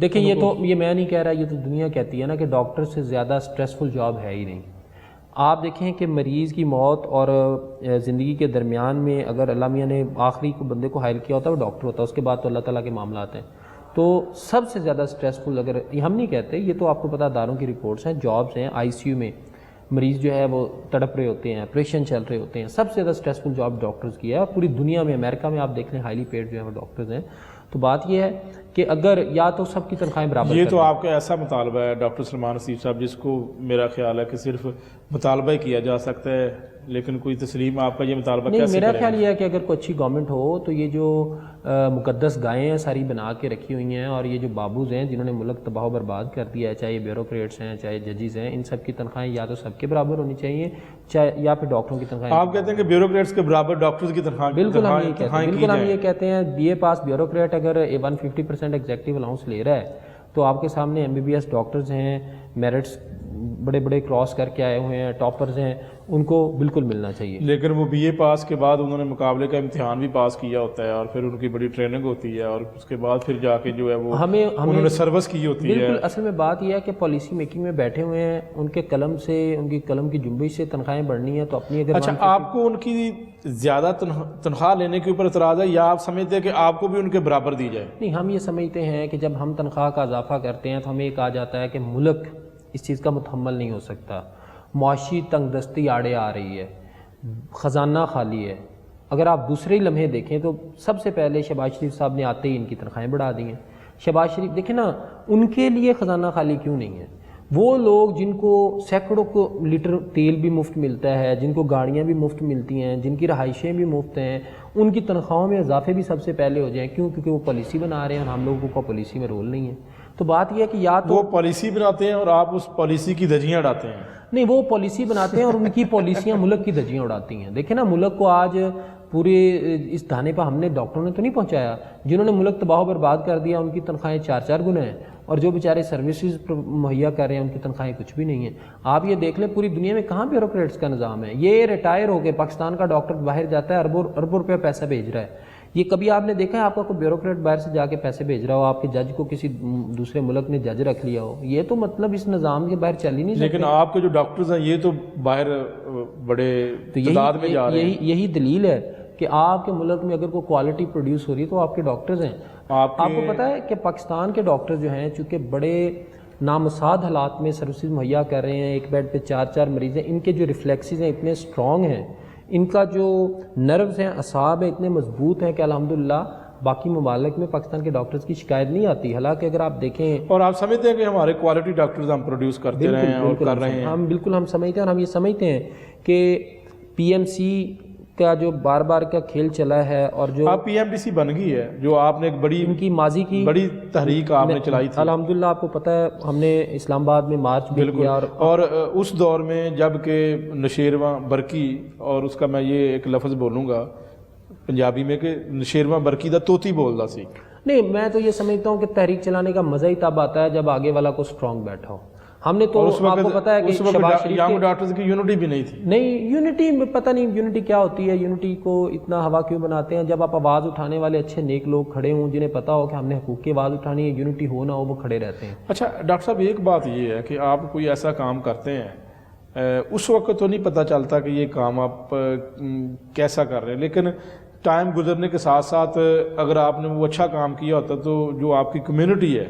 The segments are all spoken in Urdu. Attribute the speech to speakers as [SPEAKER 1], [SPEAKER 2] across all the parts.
[SPEAKER 1] دیکھیں یہ میں نہیں کہہ رہا، یہ تو دنیا کہتی ہے نا کہ ڈاکٹر سے زیادہ سٹریسفل جاب ہے ہی نہیں. آپ دیکھیں کہ مریض کی موت اور زندگی کے درمیان میں اگر اللہ میاں نے آخری کو بندے کو حائل کیا ہوتا ہے وہ ڈاکٹر ہوتا ہے، اس کے بعد تو اللہ تعالیٰ کے معاملات ہیں. تو سب سے زیادہ سٹریسفل، اگر یہ ہم نہیں کہتے، یہ تو آپ کو پتہ اداروں کی رپورٹس ہیں، جابس ہیں. آئی سی یو میں مریض جو ہے وہ تڑپ رہے ہوتے ہیں، آپریشن چل رہے ہوتے ہیں. سب سے زیادہ سٹریسفل جاب ڈاکٹرز کی ہے، اور پوری دنیا میں امریکہ میں آپ دیکھ لیں ہائیلی پیڈ جو ہے وہ ڈاکٹرز ہیں. تو بات یہ ہے کہ اگر یا تو سب کی تنخواہیں برابر،
[SPEAKER 2] یہ تو آپ کا ایسا مطالبہ ہے ڈاکٹر سلمان حسیب صاحب جس کو میرا خیال ہے کہ صرف مطالبہ ہی کیا جا سکتا ہے، لیکن کوئی تسلیم آپ کا یہ مطالبہ
[SPEAKER 1] نہیں.
[SPEAKER 2] کیسے
[SPEAKER 1] میرا
[SPEAKER 2] کریں؟
[SPEAKER 1] خیال یہ ہے کہ اگر کوئی اچھی گورنمنٹ ہو تو یہ جو مقدس گائیں ہیں ساری بنا کے رکھی ہوئی ہیں، اور یہ جو بابوز ہیں جنہوں نے ملک تباہ و برباد کر دیا ہے، چاہے یہ بیوروکریٹس ہیں چاہے ججز ہیں، ان سب کی تنخواہیں یا تو سب کے برابر ہونی چاہیے، چاہے یا پھر ڈاکٹروں کی تنخواہیں.
[SPEAKER 2] آپ کہتے ہیں کہ بیوروکریٹس کے برابر ڈاکٹرز کی تنخواہ
[SPEAKER 1] بالکل ہم یہ کہتے ہیں. بی اے پاس بیوروکریٹ اگر 150% ایگزیکٹو الاؤنس لے رہا ہے تو آپ کے سامنے M B B S doctors ہیں، میرٹس بڑے بڑے کراس کر کے آئے ہوئے ہیں، ٹاپرز ہیں، ان کو بالکل ملنا چاہیے.
[SPEAKER 2] لیکن وہ بی اے پاس کے بعد انہوں نے مقابلے کا امتحان بھی پاس کیا ہوتا ہے، اور پھر ان کی بڑی ٹریننگ ہوتی ہے، اور اس کے بعد پھر جا کے جو ہے وہ انہوں نے سروس کی ہوتی ہے.
[SPEAKER 1] بالکل. اصل میں بات یہ ہے کہ پالیسی میکنگ میں بیٹھے ہوئے ہیں، ان کے قلم سے، ان کی قلم کی جنبش سے تنخواہیں بڑھنی ہیں، تو اپنی اگر
[SPEAKER 2] اچھا آپ کو ان کی زیادہ تنخواہ لینے کے اوپر اعتراض ہے، یا آپ سمجھتے ہیں کہ آپ کو بھی ان کے برابر دی جائے؟
[SPEAKER 1] نہیں، ہم یہ سمجھتے ہیں کہ جب ہم تنخواہ کا اضافہ کرتے ہیں تو ہمیں یہ کہا جاتا ہے کہ ملک اس چیز کا متحمل نہیں ہو سکتا، معاشی تنگ دستی آڑے آ رہی ہے، خزانہ خالی ہے. اگر آپ دوسرے لمحے دیکھیں تو سب سے پہلے شہباز شریف صاحب نے آتے ہی ان کی تنخواہیں بڑھا دی ہیں. شہباز شریف دیکھیں نا، ان کے لیے خزانہ خالی کیوں نہیں ہے؟ وہ لوگ جن کو سینکڑوں کو لیٹر تیل بھی مفت ملتا ہے، جن کو گاڑیاں بھی مفت ملتی ہیں، جن کی رہائشیں بھی مفت ہیں، ان کی تنخواہوں میں اضافے بھی سب سے پہلے ہو جائیں. کیوں؟ کیونکہ وہ پالیسی بنا رہے ہیں اور ہم لوگوں کو پالیسی میں رول نہیں ہے. تو بات یہ ہے کہ یا تو
[SPEAKER 2] وہ پالیسی بناتے ہیں اور آپ اس پالیسی کی دھجیاں اڑاتے ہیں.
[SPEAKER 1] نہیں، وہ پالیسی بناتے ہیں اور ان کی پالیسیاں ملک کی دھجیاں اڑاتی ہیں. دیکھیں نا، ملک کو آج پورے اس دھانے پہ ہم نے ڈاکٹروں نے تو نہیں پہنچایا. جنہوں نے ملک تباہ و برباد کر دیا ان کی تنخواہیں 4 گنا ہیں، اور جو بیچارے سروسز مہیا کر رہے ہیں ان کی تنخواہیں کچھ بھی نہیں ہیں. آپ یہ دیکھ لیں پوری دنیا میں کہاں بیوروکریٹس کا نظام ہے. یہ ریٹائر ہو کے پاکستان کا ڈاکٹر باہر جاتا ہے، اربوں روپے پیسہ بھیج رہا ہے. یہ کبھی آپ نے دیکھا ہے آپ کا کوئی بیوروکریٹ باہر سے جا کے پیسے بھیج رہا ہو، آپ کے جج کو کسی دوسرے ملک نے جج رکھ لیا ہو؟ یہ تو مطلب اس نظام کے باہر چل ہی نہیں سکتے.
[SPEAKER 2] لیکن آپ کے جو ڈاکٹرز ہیں یہ تو باہر بڑے تعداد میں جا رہے ہیں.
[SPEAKER 1] یہی دلیل ہے کہ آپ کے ملک میں اگر کوئی کوالٹی پروڈیوس ہو رہی ہے تو آپ کے ڈاکٹرز ہیں. آپ کو پتہ ہے کہ پاکستان کے ڈاکٹر جو ہیں چونکہ بڑے نامساعد حالات میں سروسز مہیا کر رہے ہیں، ایک بیڈ پہ 4 مریض ہیں، ان کے جو ریفلیکسز ہیں اتنے اسٹرانگ ہیں، ان کا جو نروز ہیں، اعصاب ہیں، اتنے مضبوط ہیں کہ الحمدللہ باقی ممالک میں پاکستان کے ڈاکٹرز کی شکایت نہیں آتی. حالانکہ اگر آپ دیکھیں،
[SPEAKER 2] اور آپ سمجھتے ہیں کہ ہمارے کوالٹی ڈاکٹرز ہم پروڈیوس کرتے رہے ہیں اور کر رہے ہیں.
[SPEAKER 1] ہم سمجھتے ہیں، اور ہم یہ سمجھتے ہیں کہ پی ایم سی کا جو بار بار کا کھیل چلا ہے، اور جو
[SPEAKER 2] آپ پی ایم ڈی سی بن گئی ہے، جو آپ نے ایک بڑی
[SPEAKER 1] ان کی ماضی کی
[SPEAKER 2] بڑی تحریک آپ نے چلائی تھی.
[SPEAKER 1] الحمدللہ آپ کو پتہ ہے ہم نے اسلام آباد میں مارچ بھی کیا،
[SPEAKER 2] اور اس دور میں جب کہ نشیرواں برکی، اور اس کا میں یہ ایک لفظ بولوں گا پنجابی میں کہ نشیرواں برکی دا توتی بولدا سی.
[SPEAKER 1] نہیں، میں تو یہ سمجھتا ہوں کہ تحریک چلانے کا مزہ ہی تب آتا ہے جب آگے والا کو اسٹرانگ بیٹھا ہو. ہم نے تو آپ کو پتہ ہے کہ شہباز شریف
[SPEAKER 2] ینگ ڈاکٹرز کی یونٹی بھی نہیں تھی.
[SPEAKER 1] نہیں، یونٹی میں پتہ نہیں یونٹی کیا ہوتی ہے، یونٹی کو اتنا ہوا کیوں بناتے ہیں؟ جب آپ آواز اٹھانے والے اچھے نیک لوگ کھڑے ہوں جنہیں پتہ ہو کہ ہم نے حقوق کی آواز اٹھانی ہے، یونٹی ہو نہ ہو وہ کھڑے رہتے ہیں.
[SPEAKER 2] اچھا ڈاکٹر صاحب، ایک بات یہ ہے کہ آپ کوئی ایسا کام کرتے ہیں، اس وقت تو نہیں پتہ چلتا کہ یہ کام آپ کیسا کر رہے ہیں، لیکن ٹائم گزرنے کے ساتھ ساتھ اگر آپ نے وہ اچھا کام کیا ہوتا تو جو آپ کی کمیونٹی ہے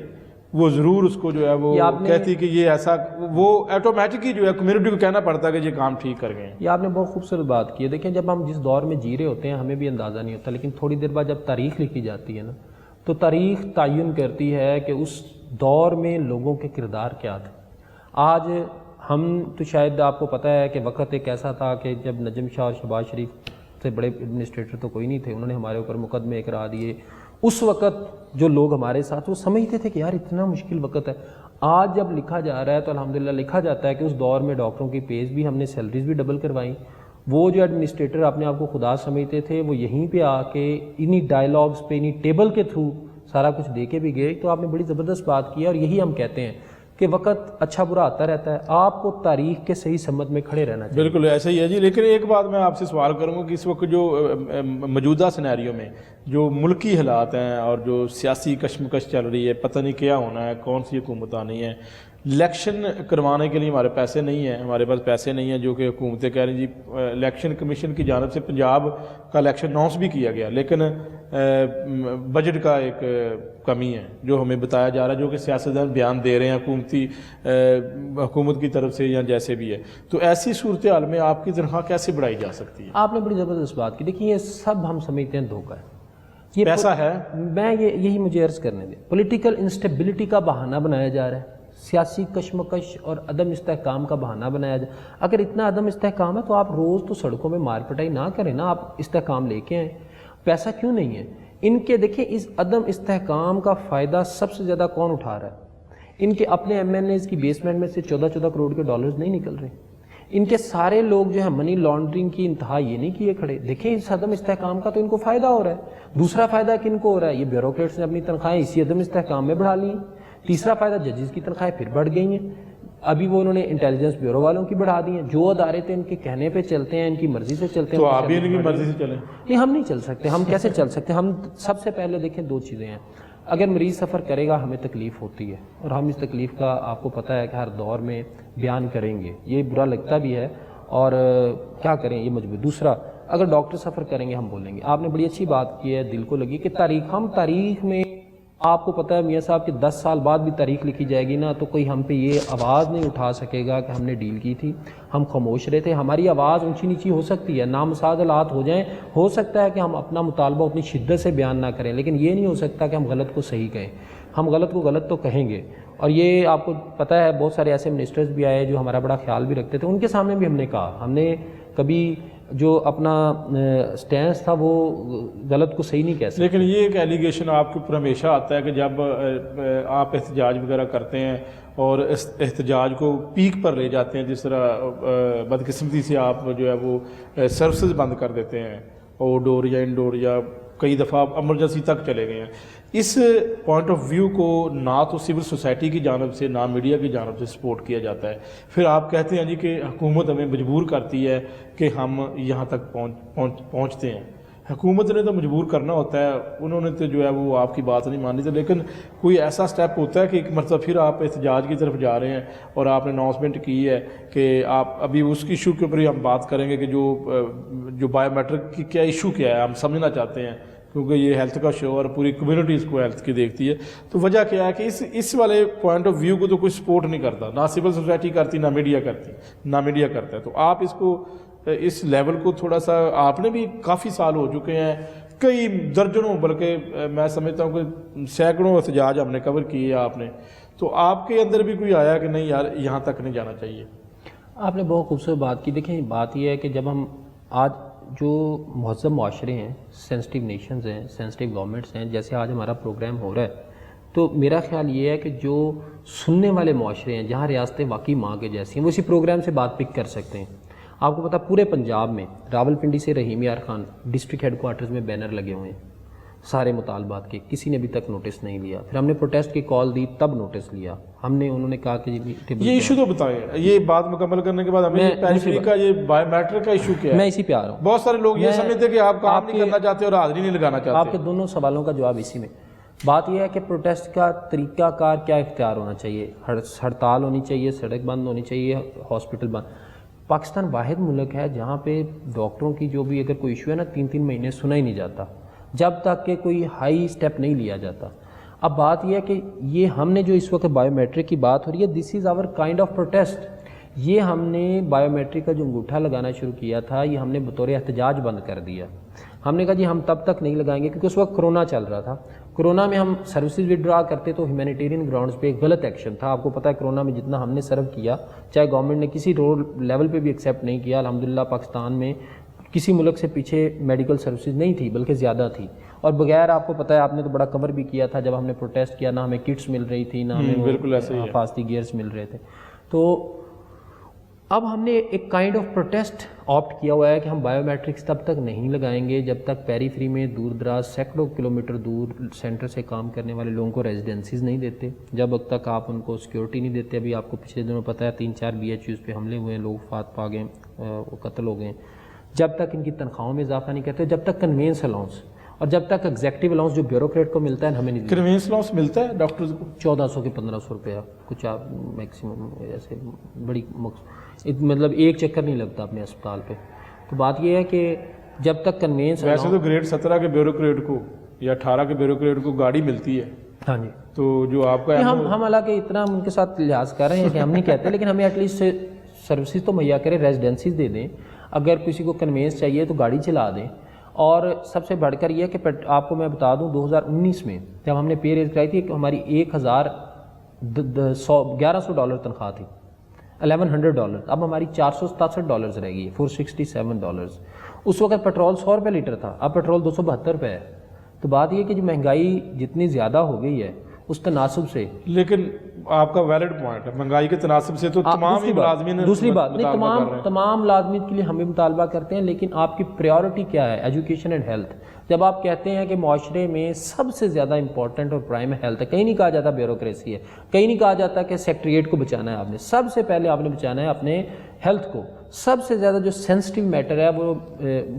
[SPEAKER 2] وہ ضرور اس کو جو ہے وہ کہتی کہ یہ ایسا، وہ آٹومیٹکلی جو ہے کمیونٹی کو کہنا پڑتا ہے کہ یہ کام ٹھیک کر گئے ہیں.
[SPEAKER 1] یہ آپ نے بہت خوبصورت بات کی ہے. دیکھیں جب ہم جس دور میں جی رہے ہوتے ہیں ہمیں بھی اندازہ نہیں ہوتا، لیکن تھوڑی دیر بعد جب تاریخ لکھی جاتی ہے نا تو تاریخ تعین کرتی ہے کہ اس دور میں لوگوں کے کردار کیا تھے. آج ہم تو شاید آپ کو پتہ ہے کہ وقت ایک ایسا تھا کہ جب نجم شاہ اور شہباز شریف سے بڑے ایڈمنسٹریٹر تو کوئی نہیں تھے، انہوں نے ہمارے اوپر مقدمے کرا دیے. اس وقت جو لوگ ہمارے ساتھ وہ سمجھتے تھے کہ یار اتنا مشکل وقت ہے. آج جب لکھا جا رہا ہے تو الحمدللہ لکھا جاتا ہے کہ اس دور میں ڈاکٹروں کی پیز بھی ہم نے سیلریز بھی ڈبل کروائیں. وہ جو ایڈمنسٹریٹر اپنے آپ کو خدا سمجھتے تھے وہ یہیں پہ آ کے انہی ڈائلاگز پہ انہی ٹیبل کے تھرو سارا کچھ دے کے بھی گئے. تو آپ نے بڑی زبردست بات کی ہے، اور یہی ہم کہتے ہیں کہ وقت اچھا برا آتا رہتا ہے، آپ کو تاریخ کے صحیح سمت میں کھڑے رہنا چاہیے۔
[SPEAKER 2] بالکل ایسا ہی ہے جی، لیکن ایک بات میں آپ سے سوال کروں گا کہ اس وقت جو موجودہ سینیریو میں جو ملکی حالات ہیں اور جو سیاسی کشمکش چل رہی ہے، پتہ نہیں کیا ہونا ہے، کون سی حکومت آنی ہے، الیکشن کروانے کے لیے ہمارے پیسے نہیں ہیں، ہمارے پاس پیسے نہیں ہیں، جو کہ حکومتیں کہہ رہی ہیں جی الیکشن کمیشن کی جانب سے پنجاب کا الیکشن اناؤنس بھی کیا گیا، لیکن بجٹ کا ایک کمی ہے جو ہمیں بتایا جا رہا ہے، جو کہ سیاستدان بیان دے رہے ہیں حکومت کی طرف سے یا جیسے بھی ہے۔ تو ایسی صورتحال میں آپ کی تنخواہ کیسے بڑھائی جا سکتی ہے؟
[SPEAKER 1] آپ نے بڑی زبردست بات کی، دیکھیے یہ سب ہم سمجھتے ہیں دھوکہ ہے، یہ
[SPEAKER 2] پیسہ ہے،
[SPEAKER 1] میں یہی مجھے عرض کرنے دیں، پولیٹیکل انسٹیبلٹی کا بہانہ بنایا جا رہا ہے، سیاسی کشمکش اور عدم استحکام کا بہانہ بنایا جائے۔ اگر اتنا عدم استحکام ہے تو آپ روز تو سڑکوں میں مار پٹائی نہ کریں نا، آپ استحکام لے کے آئیں۔ پیسہ کیوں نہیں ہے ان کے؟ دیکھیں اس عدم استحکام کا فائدہ سب سے زیادہ کون اٹھا رہا ہے؟ ان کے اپنے ایم این ایز کی بیسمنٹ میں سے 14 کروڑ کے ڈالرز نہیں نکل رہے، ان کے سارے لوگ جو ہیں منی لانڈرنگ کی انتہا یہ نہیں کیے کھڑے۔ دیکھیں اس عدم استحکام کا تو ان کو فائدہ ہو رہا ہے۔ دوسرا فائدہ کن کو ہو رہا ہے؟ یہ بیوروکریٹس نے اپنی تنخواہیں اسی عدم استحکام میں بڑھا لی ہیں۔ تیسرا فائدہ ججز کی تنخواہیں پھر بڑھ گئی ہیں، ابھی وہ انہوں نے انٹیلیجنس بیورو والوں کی بڑھا دی ہیں۔ جو ادارے تھے ان کے کہنے پہ چلتے ہیں، ان کی مرضی سے چلتے ہیں،
[SPEAKER 2] تو آپ بھی ان کی مرضی سے چلیں؟
[SPEAKER 1] نہیں، ہم نہیں چل سکتے۔ ہم کیسے چل سکتے؟ ہم سب سے پہلے دیکھیں دو چیزیں ہیں، اگر مریض سفر کرے گا ہمیں تکلیف ہوتی ہے، اور ہم اس تکلیف کا آپ کو پتہ ہے کہ ہر دور میں بیان کریں گے، یہ برا لگتا بھی ہے اور کیا کریں یہ مجبور۔ دوسرا، اگر ڈاکٹر سفر کریں گے ہم بولیں گے۔ آپ نے بڑی اچھی بات کی ہے، دل کو لگی کہ تاریخ میں آپ کو پتہ ہے میاں صاحب کہ 10 سال بعد بھی تاریخ لکھی جائے گی نا، تو کوئی ہم پہ یہ آواز نہیں اٹھا سکے گا کہ ہم نے ڈیل کی تھی، ہم خاموش رہے تھے۔ ہماری آواز اونچی نیچی ہو سکتی ہے، نامساعد حالات ہو جائیں، ہو سکتا ہے کہ ہم اپنا مطالبہ اتنی شدت سے بیان نہ کریں، لیکن یہ نہیں ہو سکتا کہ ہم غلط کو صحیح کہیں۔ ہم غلط کو غلط تو کہیں گے، اور یہ آپ کو پتہ ہے بہت سارے ایسے منسٹرز بھی آئے جو ہمارا بڑا خیال بھی رکھتے تھے، ان کے سامنے بھی ہم نے کہا، ہم نے کبھی جو اپنا سٹینس تھا وہ غلط کو صحیح نہیں کہہ سکتے۔
[SPEAKER 2] لیکن یہ ایک ایلیگیشن آپ کے اوپر ہمیشہ آتا ہے کہ جب آپ احتجاج وغیرہ کرتے ہیں اور اس احتجاج کو پیک پر لے جاتے ہیں، جس طرح بدقسمتی سے آپ جو ہے وہ سروسز بند کر دیتے ہیں، آؤٹ ڈور یا انڈور، یا کئی دفعہ ایمرجنسی تک چلے گئے ہیں، اس پوائنٹ آف ویو کو نہ تو سول سوسائٹی کی جانب سے نہ میڈیا کی جانب سے سپورٹ کیا جاتا ہے۔ پھر آپ کہتے ہیں جی کہ حکومت ہمیں مجبور کرتی ہے کہ ہم یہاں تک پہنچتے ہیں۔ حکومت نے تو مجبور کرنا ہوتا ہے، انہوں نے تو جو ہے وہ آپ کی بات نہیں مانی تھی، لیکن کوئی ایسا سٹیپ ہوتا ہے کہ ایک مرتبہ پھر آپ احتجاج کی طرف جا رہے ہیں اور آپ نے اناؤنسمنٹ کی ہے کہ آپ ابھی اس کی ایشو کے اوپر ہی ہم بات کریں گے کہ جو بایو میٹرک کی کیا ایشو کیا ہے، ہم سمجھنا چاہتے ہیں کیونکہ یہ ہیلتھ کا شو اور پوری کمیونٹی اس کو ہیلتھ کی دیکھتی ہے۔ تو وجہ کیا ہے کہ اس والے پوائنٹ آف ویو کو تو کوئی سپورٹ نہیں کرتا، نہ سول سوسائٹی کرتی، نہ میڈیا کرتا ہے۔ تو آپ اس کو اس لیول کو تھوڑا سا، آپ نے بھی کافی سال ہو چکے ہیں، کئی درجنوں بلکہ میں سمجھتا ہوں کہ سینکڑوں احتجاج ہم نے کور کیے آپ نے، تو آپ کے اندر بھی کوئی آیا کہ نہیں یار یہاں تک نہیں جانا چاہیے؟
[SPEAKER 1] آپ نے بہت خوبصورت بات کی۔ دیکھیں بات یہ ہے کہ جب ہم آج جو مہذب معاشرے ہیں، سینسٹیو نیشنز ہیں، سینسٹیو گورنمنٹس ہیں، جیسے آج ہمارا پروگرام ہو رہا ہے، تو میرا خیال یہ ہے کہ جو سننے والے معاشرے ہیں، جہاں ریاستیں واقعی ماں کے جیسی ہیں، وہ اسی پروگرام سے بات پک کر سکتے ہیں۔ آپ کو پتہ پورے پنجاب میں راول پنڈی سے رحیم یار خان ڈسٹرکٹ ہیڈ کوارٹرز میں بینر لگے ہوئے ہیں سارے مطالبات کے، کسی نے ابھی تک نوٹس نہیں لیا۔ پھر ہم نے پروٹیسٹ کی کال دی تب نوٹس لیا ہم نے، انہوں نے کہا کہ
[SPEAKER 2] یہ ایشو تو بتائیں، یہ بات مکمل کرنے کے بعد ہمیں پیریفری کا یہ بایو میٹرک کا ایشو کیا ہے؟
[SPEAKER 1] میں اسی پہ آ رہا ہوں۔
[SPEAKER 2] بہت سارے لوگ یہ سمجھتے ہیں کہ آپ کام نہیں کرنا چاہتے اور حاضری نہیں لگانا چاہتے۔
[SPEAKER 1] آپ کے دونوں سوالوں کا جواب اسی میں۔ بات یہ ہے کہ پروٹیسٹ کا طریقہ کار کیا اختیار ہونا چاہیے، ہڑتال ہونی چاہیے، سڑک بند ہونی چاہیے، ہاسپٹل بند۔ پاکستان واحد ملک ہے جہاں پہ ڈاکٹروں کی جو بھی اگر کوئی ایشو ہے نا 3 مہینے سنا ہی نہیں جاتا جب تک کہ کوئی ہائی سٹیپ نہیں لیا جاتا۔ اب بات یہ ہے کہ یہ ہم نے جو اس وقت بایو میٹرک کی بات ہو رہی ہے، دس از آور کائنڈ آف پروٹیسٹ۔ یہ ہم نے بایو میٹرک کا جو انگوٹھا لگانا شروع کیا تھا، یہ ہم نے بطور احتجاج بند کر دیا۔ ہم نے کہا جی ہم تب تک نہیں لگائیں گے کیونکہ اس وقت کرونا چل رہا تھا۔ کرونا میں ہم سروسز وڈرا کرتے تو ہیومینیٹیرین گراؤنڈز پہ ایک غلط ایکشن تھا۔ آپ کو پتہ ہے کرونا میں جتنا ہم نے سرو کیا، چاہے گورنمنٹ نے کسی رول لیول پہ بھی ایکسیپٹ نہیں کیا، الحمدللہ پاکستان میں کسی ملک سے پیچھے میڈیکل سروسز نہیں تھی بلکہ زیادہ تھی، اور بغیر آپ کو پتہ ہے آپ نے تو بڑا کور بھی کیا تھا جب ہم نے پروٹیسٹ کیا، نہ ہمیں کٹس مل رہی تھی، نہ ہمیں
[SPEAKER 2] بالکل ایسے ہی
[SPEAKER 1] حفاظتی گیئرس مل رہے تھے۔ تو اب ہم نے ایک کائنڈ آف پروٹیسٹ آپٹ کیا ہوا ہے کہ ہم بایو میٹرکس تب تک نہیں لگائیں گے جب تک پیری فری میں دور دراز سینکڑوں کلومیٹر دور سینٹر سے کام کرنے والے لوگوں کو ریزیڈنسیز نہیں دیتے، جب تک آپ ان کو سیکیورٹی نہیں دیتے. ابھی آپ کو پچھلے دنوں پتہ ہے 3-4 BHUs پہ حملے ہوئے ہیں، لوگ وفات پا گئے، وہ قتل ہو گئے. جب تک ان کی تنخواہوں میں اضافہ نہیں کرتے، جب تک کنوینس الاؤنس اور جب تک ایگزیکٹو الاؤنس جو بیوروکریٹ کو ملتا ہے ہمیں نہیں.
[SPEAKER 2] کنوینس الاؤنس ملتا ہے ڈاکٹرز کو
[SPEAKER 1] 1400 کے 1500 روپیہ کچھ، آپ میکسیمم ایسے بڑی مطلب ایک چکر نہیں لگتا اپنے اسپتال پہ. تو بات یہ ہے کہ جب تک کنوینس،
[SPEAKER 2] ویسے تو گریڈ 17 کے بیوروکریٹ کو یا 18 کے بیوروکریٹ کو گاڑی ملتی ہے.
[SPEAKER 1] ہاں جی،
[SPEAKER 2] تو جو آپ کا
[SPEAKER 1] ہم حالانکہ اتنا ان کے ساتھ لحاظ کر رہے ہیں کہ ہم نہیں کہتے، لیکن ہمیں ایٹ لیسٹ سروسز تو مہیا کریں، ریزیڈنسیز دے دیں. اگر کسی کو کنوینس چاہیے تو گاڑی چلا دیں. اور سب سے بڑھ کر یہ کہ آپ کو میں بتا دوں 2019 میں جب ہم نے پے ریز کرائی تھی کہ ہماری $1100 تنخواہ تھی، $1100. اب ہماری $467 رہ گئی ہے، $467. اس وقت پیٹرول $100 لیٹر تھا، اب پیٹرول $272 ہے. تو بات یہ کہ جو مہنگائی جتنی زیادہ ہو گئی ہے اس تناسب سے،
[SPEAKER 2] لیکن آپ کا ویلڈ پوائنٹ ہے مہنگائی کے تناسب سے تو تمام ہی ملازمین
[SPEAKER 1] دوسری بات نہیں، تمام ملازمین کے لیے ہم بھی مطالبہ کرتے ہیں، لیکن آپ کی پریورٹی کیا ہے؟ Education and health. جب آپ کہتے ہیں کہ معاشرے میں سب سے زیادہ امپورٹنٹ اور پرائم ہیلتھ ہے، کہیں نہیں کہا جاتا بیوروکریسی ہے، کہیں نہیں کہا جاتا کہ سیکٹریٹ کو بچانا ہے. آپ نے سب سے پہلے آپ نے بچانا ہے اپنے ہیلتھ کو. سب سے زیادہ جو سینسٹیو میٹر ہے وہ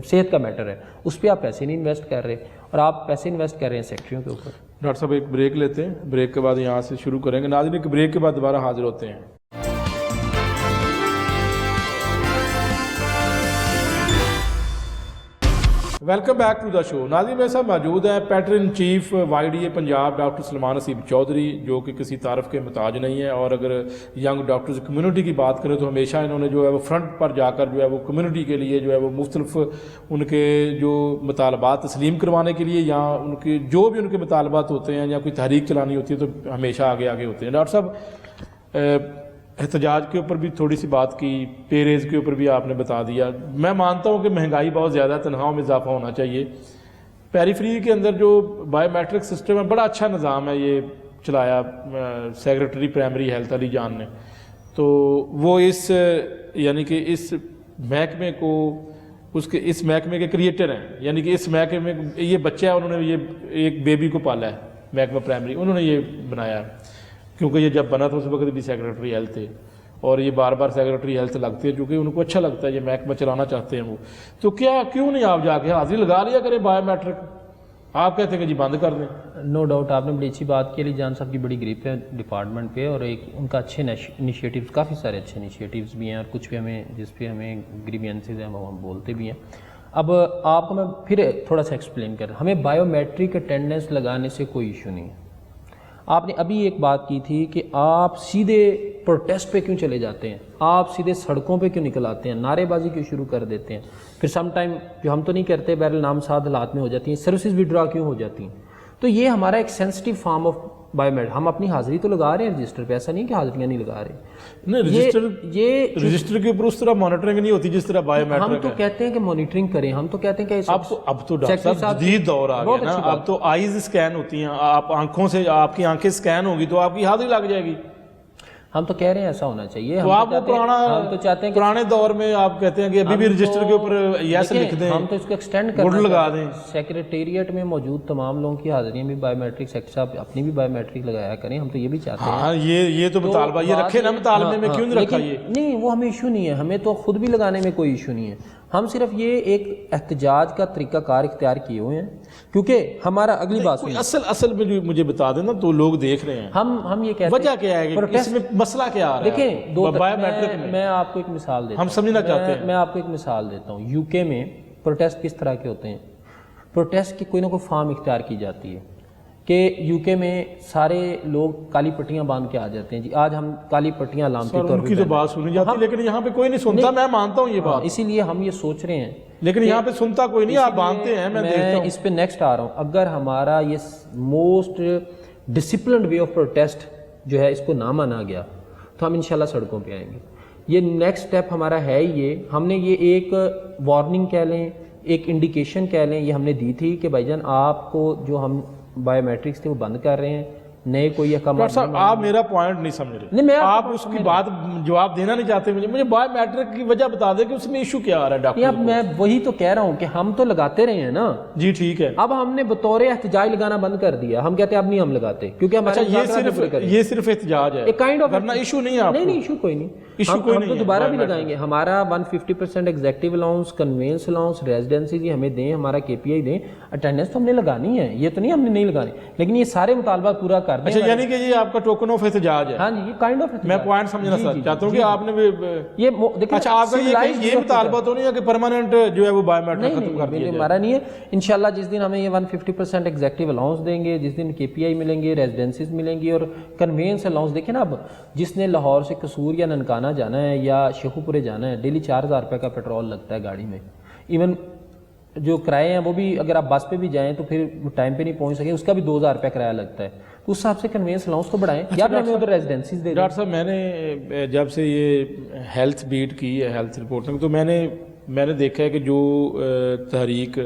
[SPEAKER 1] صحت کا میٹر ہے، اس پہ آپ پیسے نہیں انویسٹ کر رہے، اور آپ پیسے انویسٹ کر رہے ہیں سیکٹریوں کے اوپر.
[SPEAKER 2] ڈاکٹر صاحب ایک بریک لیتے ہیں، بریک کے بعد یہاں سے شروع کریں گے. ناظرین ایک بریک کے بعد دوبارہ حاضر ہوتے ہیں. Welcome back to the show. ناظرین میرے ساتھ موجود ہیں patron chief YDA Punjab doctor Salman Haseeb Chaudhry, جو کہ کسی تعارف کے محتاج نہیں ہے. اور اگر ینگ ڈاکٹرز کمیونٹی کی بات کریں تو ہمیشہ انہوں نے جو ہے وہ فرنٹ پر جا کر جو ہے وہ کمیونٹی کے لیے جو ہے وہ مختلف ان کے جو مطالبات تسلیم کروانے کے لیے یا ان کے جو بھی ان کے مطالبات ہوتے ہیں یا کوئی تحریک چلانی ہوتی ہے تو ہمیشہ آگے ہوتے ہیں. ڈاکٹر صاحب احتجاج کے اوپر بھی تھوڑی سی بات کی، پے ریز کے اوپر بھی آپ نے بتا دیا. میں مانتا ہوں کہ مہنگائی بہت زیادہ، تنخواہوں میں اضافہ ہونا چاہیے. پیری فری کے اندر جو بایو میٹرک سسٹم ہے بڑا اچھا نظام ہے، یہ چلایا سیکرٹری پرائمری ہیلتھ علی جان نے. تو وہ اس یعنی کہ اس محکمے کو اس محکمے کے کریٹر ہیں، یعنی کہ اس محکمے میں یہ بچہ ہے، انہوں نے یہ ایک بیبی کو پالا ہے، محکمہ پرائمری انہوں نے یہ بنایا ہے. کیونکہ یہ جب بنا تھا اس وقت بھی سیکرٹری ہیلتھ تھے، اور یہ بار بار سیکرٹری ہیلتھ لگتے ہیں کیونکہ ان کو اچھا لگتا ہے، یہ محکمہ چلانا چاہتے ہیں وہ. تو کیوں نہیں آپ جا کے حاضری لگا لیا کریں بایو میٹرک؟ آپ کہتے ہیں کہ جی بند کر دیں.
[SPEAKER 1] نو ڈاؤٹ آپ نے بڑی اچھی بات کی. علی جان صاحب کی بڑی گریپ ہے ڈپارٹمنٹ پہ، اور ایک ان کا اچھے انیشیٹیوز، کافی سارے اچھے انیشیٹیوز بھی ہیں، اور کچھ پہ ہمیں جس پہ ہمیں گریوینسز ہیں وہ ہم بولتے بھی ہیں. اب آپ کو میں پھر تھوڑا سا ایکسپلین کر رہا ہوں. ہمیں بایو میٹرک اٹینڈنس لگانے سے کوئی ایشو نہیں ہے. آپ نے ابھی ایک بات کی تھی کہ آپ سیدھے پروٹیسٹ پہ کیوں چلے جاتے ہیں، آپ سیدھے سڑکوں پہ کیوں نکل آتے ہیں، نعرے بازی کیوں شروع کر دیتے ہیں، پھر سم ٹائم جو ہم تو نہیں کرتے بہرحال نامساد حالات میں ہو جاتی ہیں، سروسز وڈرا کیوں ہو جاتی ہیں. تو یہ ہمارا ایک sensitive form of biometric. ہم اپنی حاضری تو لگا رہے ہیں رجسٹر پہ، ایسا نہیں کہ حاضریاں نہیں لگا رہے.
[SPEAKER 2] نہیں، رجسٹر کے اوپر اس طرح مانیٹرنگ نہیں ہوتی جس طرح بایو میٹرک.
[SPEAKER 1] ہم تو کہتے ہیں کہ مانیٹرنگ کریں، ہم تو کہتے ہیں کہ
[SPEAKER 2] اب تو ڈاکٹر صاحب جدید دور آ گیا نا، اب تو آئیز اسکین ہوتی ہیں، آپ آنکھوں سے آپ کی آنکھیں اسکین ہوگی تو آپ کی حاضری لگ جائے گی.
[SPEAKER 1] ہم تو کہہ رہے ہیں ایسا ہونا چاہیے.
[SPEAKER 2] تو آپ
[SPEAKER 1] ہم تو چاہتے ہیں
[SPEAKER 2] پرانے دور میں آپ کہتے ہیں کہ ابھی بھی رجسٹر کے اوپر یس لکھ دیں،
[SPEAKER 1] ہم تو اس کو ایکسٹینڈ کر
[SPEAKER 2] لگا دیں.
[SPEAKER 1] سیکریٹریٹ میں موجود تمام لوگوں کی حاضریاں بھی بایو میٹرک، سیکٹر صاحب اپنی بھی بایو میٹرک لگایا کریں. ہم تو یہ بھی چاہتے ہیں.
[SPEAKER 2] ہاں یہ تو مطالبہ یہ رکھے نا مطالبے میں، کیوں نہیں رکھا؟ یہ
[SPEAKER 1] نہیں، وہ ہمیں ایشو نہیں ہے، ہمیں تو خود بھی لگانے میں کوئی ایشو نہیں ہے. ہم صرف یہ ایک احتجاج کا طریقہ کار اختیار کیے ہوئے ہیں کیونکہ ہمارا اگلی بات
[SPEAKER 2] اصل میں مجھے بتا دینا تو لوگ دیکھ رہے ہیں.
[SPEAKER 1] ہم یہ کہتے ہیں
[SPEAKER 2] وجہ کیا ہے کہ اس میں مسئلہ کیا آ رہا ہے.
[SPEAKER 1] دیکھیں میں آپ کو ایک مثال دیتا ہوں،
[SPEAKER 2] ہم سمجھنا چاہتے ہیں.
[SPEAKER 1] میں آپ کو ایک مثال دیتا ہوں. UK میں پروٹیسٹ کس طرح کے ہوتے ہیں. پروٹیسٹ کی کوئی نہ کوئی فارم اختیار کی جاتی ہے کہ UK میں سارے لوگ کالی پٹیاں باندھ کے آ جاتے ہیں. جی آج ہم کالی پٹیاں علامتی طور پر،
[SPEAKER 2] ان کی تو بات سنی جاتی لیکن یہاں پہ کوئی نہیں سنتا. میں مانتا ہوں یہ بات،
[SPEAKER 1] اسی لیے ہم یہ سوچ رہے ہیں
[SPEAKER 2] لیکن یہاں پہ سنتا کوئی نہیں. آپ باندھتے ہیں، میں دیکھتا ہوں.
[SPEAKER 1] اس پہ نیکسٹ آ رہا ہوں. اگر ہمارا یہ most disciplined way of protest جو ہے اس کو نہ مانا گیا تو ہم انشاءاللہ سڑکوں پہ آئیں گے. یہ نیکسٹ سٹیپ ہمارا ہے ہی. یہ ہم نے یہ ایک وارننگ کہہ لیں، ایک انڈیکیشن کہہ لیں، یہ ہم نے دی تھی کہ بھائی جان آپ کو جو ہم بایو میٹرکس تھے وہ بند کر رہے ہیں. نئے کوئی
[SPEAKER 2] ڈاکٹر
[SPEAKER 1] احکامات
[SPEAKER 2] صاحب آپ میرا پوائنٹ نہیں سمجھ رہے.
[SPEAKER 1] نہیں، میں
[SPEAKER 2] آپ اس کی بات جواب دینا نہیں چاہتے مجھے بایو میٹرک کی وجہ بتا دیں کہ اس میں ایشو کیا آ رہا ہے ڈاکٹر.
[SPEAKER 1] اب میں وہی تو کہہ رہا ہوں کہ ہم تو لگاتے رہے ہیں نا.
[SPEAKER 2] جی ٹھیک ہے.
[SPEAKER 1] اب ہم نے بطور احتجاج لگانا بند کر دیا. ہم کہتے ہیں اب نہیں ہم لگاتے کیونکہ ہمارے
[SPEAKER 2] یہ صرف احتجاج ہے, ورنہ ایشو نہیں ہے آپ کو.
[SPEAKER 1] نہیں ایشو کوئی نہیں. ہم تو دوبارہ بھی لگائیں گے. ہمارا 150% executive allowance, conveyance allowance, residency ہمیں دیں, ہمارا KPI دیں. اٹینڈنس تو ہم نے لگانی ہے, یہ تو نہیں ہم نے نہیں لگانی, لیکن یہ سارے مطالبات پورا کر دیں.
[SPEAKER 2] اچھا یعنی کہ یہ آپ کا ٹوکن آف احتجاج ہے.
[SPEAKER 1] ہاں جی, یہ کائنڈ آف
[SPEAKER 2] میں پوائنٹ سمجھنا چاہتا ہوں کہ آپ نے
[SPEAKER 1] یہ
[SPEAKER 2] اچھا آپ کا یہ مطالبہ تو نہیں ہے کہ پرماننٹ جو ہے وہ بایو میٹرک ختم کر دیا جائے؟
[SPEAKER 1] ہمارا نہیں ہے. انشاءاللہ جس دن ہمیں یہ 150% ایگزیکٹو الاؤنس دیں گے, جس دن KPI ملیں گے, ریزیڈنسیز ملیں گی اور کنوینس الاؤنس. دیکھیں نا, اب جس نے لاہور سے قصور یا ننکانہ جانا ہے یا شیخو پورے جانا ہے, ڈیلی 4000 روپے کا پیٹرول لگتا ہے گاڑی میں. ایون جو کرائے ہیں وہ بھی اگر آپ بس پہ بھی جائیں تو پھر ٹائم پہ نہیں پہنچ سکیں, اس کا بھی 2000 روپے کرایہ لگتا ہے. تو اس حساب سے کنوینس الاؤنس تو بڑھائیں یا پھر ہمیں ادھر ریزیڈنسیز دے.
[SPEAKER 2] ڈاکٹر صاحب میں نے جب سے یہ ہیلتھ بیٹ کی ہے, ہیلتھ رپورٹنگ, تو میں نے دیکھا ہے کہ جو تحریک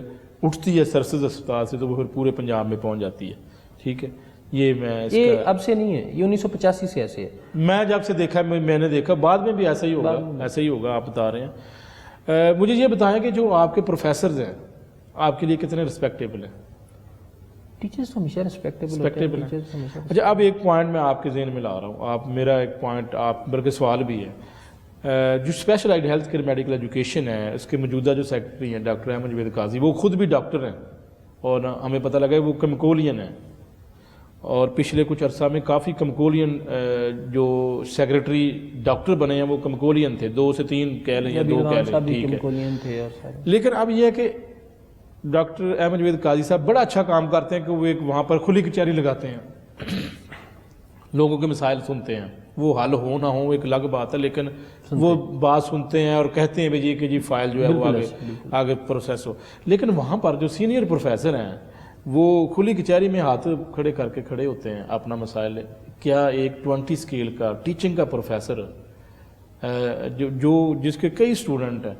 [SPEAKER 2] اٹھتی ہے سرسز اسپتال سے تو وہ پھر پورے پنجاب میں پہنچ جاتی ہے. ٹھیک ہے,
[SPEAKER 1] یہ اب سے نہیں ہے, یہ 1985 سے ایسے ہے.
[SPEAKER 2] میں جب سے دیکھا میں نے دیکھا بعد میں بھی ایسا ہی ہوگا آپ بتا رہے ہیں. مجھے یہ بتائیں کہ جو آپ کے پروفیسرز ہیں آپ کے لیے کتنے رسپیکٹیبل ہیں؟
[SPEAKER 1] ٹیچرز تو ہمیشہ رسپیکٹیبل ہیں.
[SPEAKER 2] اچھا اب ایک پوائنٹ میں آپ کے ذہن میں لا رہا ہوں, آپ میرا ایک پوائنٹ آپ بلکہ سوال بھی ہے. جو specialised health care medical education ہے اس کے موجودہ جو سیکرٹری ہیں ڈاکٹر احمد جاوید قاضی, وہ خود بھی ڈاکٹر ہیں اور ہمیں پتہ لگا ہے وہ کمکولین ہیں, اور پچھلے کچھ عرصہ میں کافی کمکولین جو سیکرٹری ڈاکٹر بنے ہیں وہ کمکولین تھے, 2 سے 3 کہہ لیں یا 2 کہہ لیں, ٹھیک ہے. لیکن اب یہ ہے کہ ڈاکٹر احمد جاوید قاضی صاحب بڑا اچھا کام کرتے ہیں کہ وہ ایک وہاں پر کھلی کچہری لگاتے ہیں, لوگوں کے مسائل سنتے ہیں, وہ حل ہو نہ ہو ایک الگ بات ہے, لیکن وہ بات سنتے ہیں اور کہتے ہیں بھائی کہ جی فائل جو ہے وہ آگے پروسیس ہو. لیکن وہاں پر جو سینئر پروفیسر ہیں وہ کھلی کچہری میں ہاتھ کھڑے کر کے کھڑے ہوتے ہیں اپنا مسائل. کیا ایک 20 اسکیل کا ٹیچنگ کا پروفیسر جس کے کئی اسٹوڈنٹ ہیں,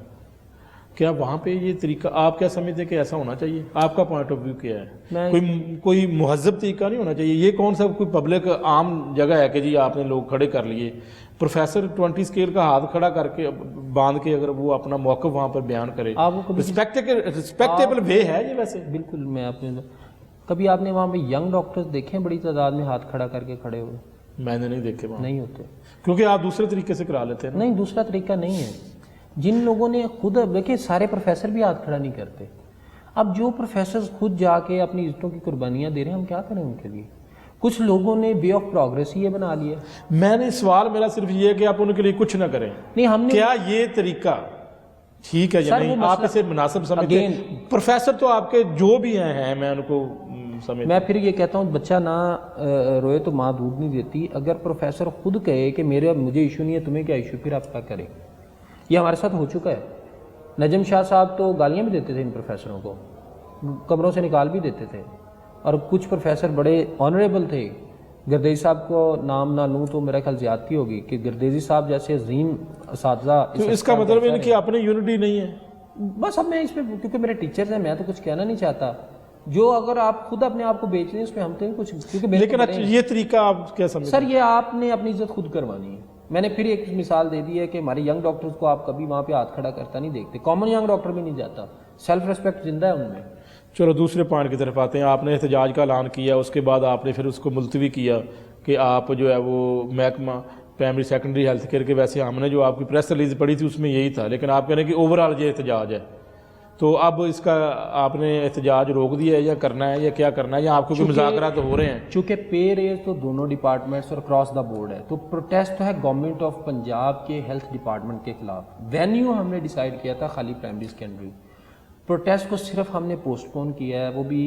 [SPEAKER 2] کیا وہاں پہ یہ طریقہ آپ کیا سمجھتے ہیں کہ ایسا ہونا چاہیے؟ آپ کا پوائنٹ آف ویو کیا ہے؟ کوئی مہذب طریقہ نہیں ہونا چاہیے؟ یہ کون سا کوئی پبلک عام جگہ ہے کہ جی آپ نے لوگ کھڑے کر لیے, پروفیسر 20 اسکیل کا ہاتھ کھڑا کر کے باندھ کے اگر وہ اپنا موقف وہاں پر بیان کرے, رسپیکٹیبل وے ہے یہ ویسے؟
[SPEAKER 1] بالکل. کبھی آپ نے وہاں پہ ینگ ڈاکٹرز دیکھے بڑی تعداد میں ہاتھ کھڑا کر کے کھڑے ہوئے؟
[SPEAKER 2] میں نے نہیں دیکھے وہاں.
[SPEAKER 1] نہیں ہوتے
[SPEAKER 2] کیونکہ آپ دوسرے طریقے سے کرا لیتے ہیں.
[SPEAKER 1] نہیں, دوسرا طریقہ نہیں ہے. جن لوگوں نے خود, دیکھیں سارے پروفیسر بھی ہاتھ کھڑا نہیں کرتے. اب جو پروفیسرز خود جا کے اپنی عزتوں کی قربانیاں دے رہے ہیں, ہم کیا کریں ان کے لیے؟ کچھ لوگوں نے وے آف پروگریس ہی یہ بنا لیا.
[SPEAKER 2] میں نے سوال میرا صرف یہ ہے کہ آپ ان کے لیے کچھ نہ کریں. نہیں, ہم نے کیا یہ طریقہ ٹھیک ہے یا نہیں؟ آپ اسے مناسب سمجھتے ہیں؟ پروفیسر تو آپ کے جو بھی ہیں میں ان کو سمجھتا.
[SPEAKER 1] میں پھر یہ کہتا ہوں بچہ نہ روئے تو ماں دودھ نہیں دیتی. اگر پروفیسر خود کہے کہ مجھے ایشو نہیں ہے, تمہیں کیا ایشو, پھر آپ کیا کریں؟ یہ ہمارے ساتھ ہو چکا ہے. نجم شاہ صاحب تو گالیاں بھی دیتے تھے ان پروفیسروں کو, کمروں سے نکال بھی دیتے تھے, اور کچھ پروفیسر بڑے آنریبل تھے. گردیزی صاحب کو نام نہ لوں تو میرا خیال زیادتی ہوگی کہ گردیزی صاحب جیسے عظیم اساتذہ.
[SPEAKER 2] تو اس کا مطلب ان کی اپنی یونٹی نہیں ہے.
[SPEAKER 1] بس اب میں اس پہ, کیونکہ میرے ٹیچرز ہیں, میں تو کچھ کہنا نہیں چاہتا. جو اگر آپ خود اپنے آپ کو بیچ لیں اس پہ ہم تو کچھ, کیونکہ
[SPEAKER 2] لیکن یہ طریقہ آپ کیا سمجھتے ہیں؟
[SPEAKER 1] سر یہ آپ نے اپنی عزت خود کروانی ہے. میں نے پھر ایک مثال دے دی ہے کہ ہمارے ینگ ڈاکٹرز کو آپ کبھی وہاں پہ ہاتھ کھڑا کرتا نہیں دیکھتے. کامن ینگ ڈاکٹر بھی نہیں جاتا. سیلف ریسپیکٹ زندہ ہے ان میں.
[SPEAKER 2] چلو دوسرے پوائنٹ کی طرف آتے ہیں. آپ نے احتجاج کا اعلان کیا, اس کے بعد آپ نے پھر اس کو ملتوی کیا کہ آپ جو ہے وہ محکمہ پرائمری سیکنڈری ہیلتھ کیئر کے, ویسے ہم نے جو آپ کی پریس ریلیز پڑھی تھی اس میں یہی تھا, لیکن آپ کہہ رہے ہیں کہ اوور آل یہ احتجاج ہے. تو اب اس کا آپ نے احتجاج روک دیا ہے یا کرنا ہے یا کیا کرنا ہے, یا آپ کو کوئی مذاکرات ہو رہے ہیں؟
[SPEAKER 1] چونکہ پے ریز تو دونوں ڈپارٹمنٹس اور اکراس دا بورڈ ہے, تو پروٹیسٹ ہے گورنمنٹ آف پنجاب کے ہیلتھ ڈپارٹمنٹ کے خلاف. وینیو ہم نے ڈیسائیڈ کیا تھا خالی پرائمری سیکنڈری. پروٹیسٹ کو صرف ہم نے پوسٹ پون کیا ہے, وہ بھی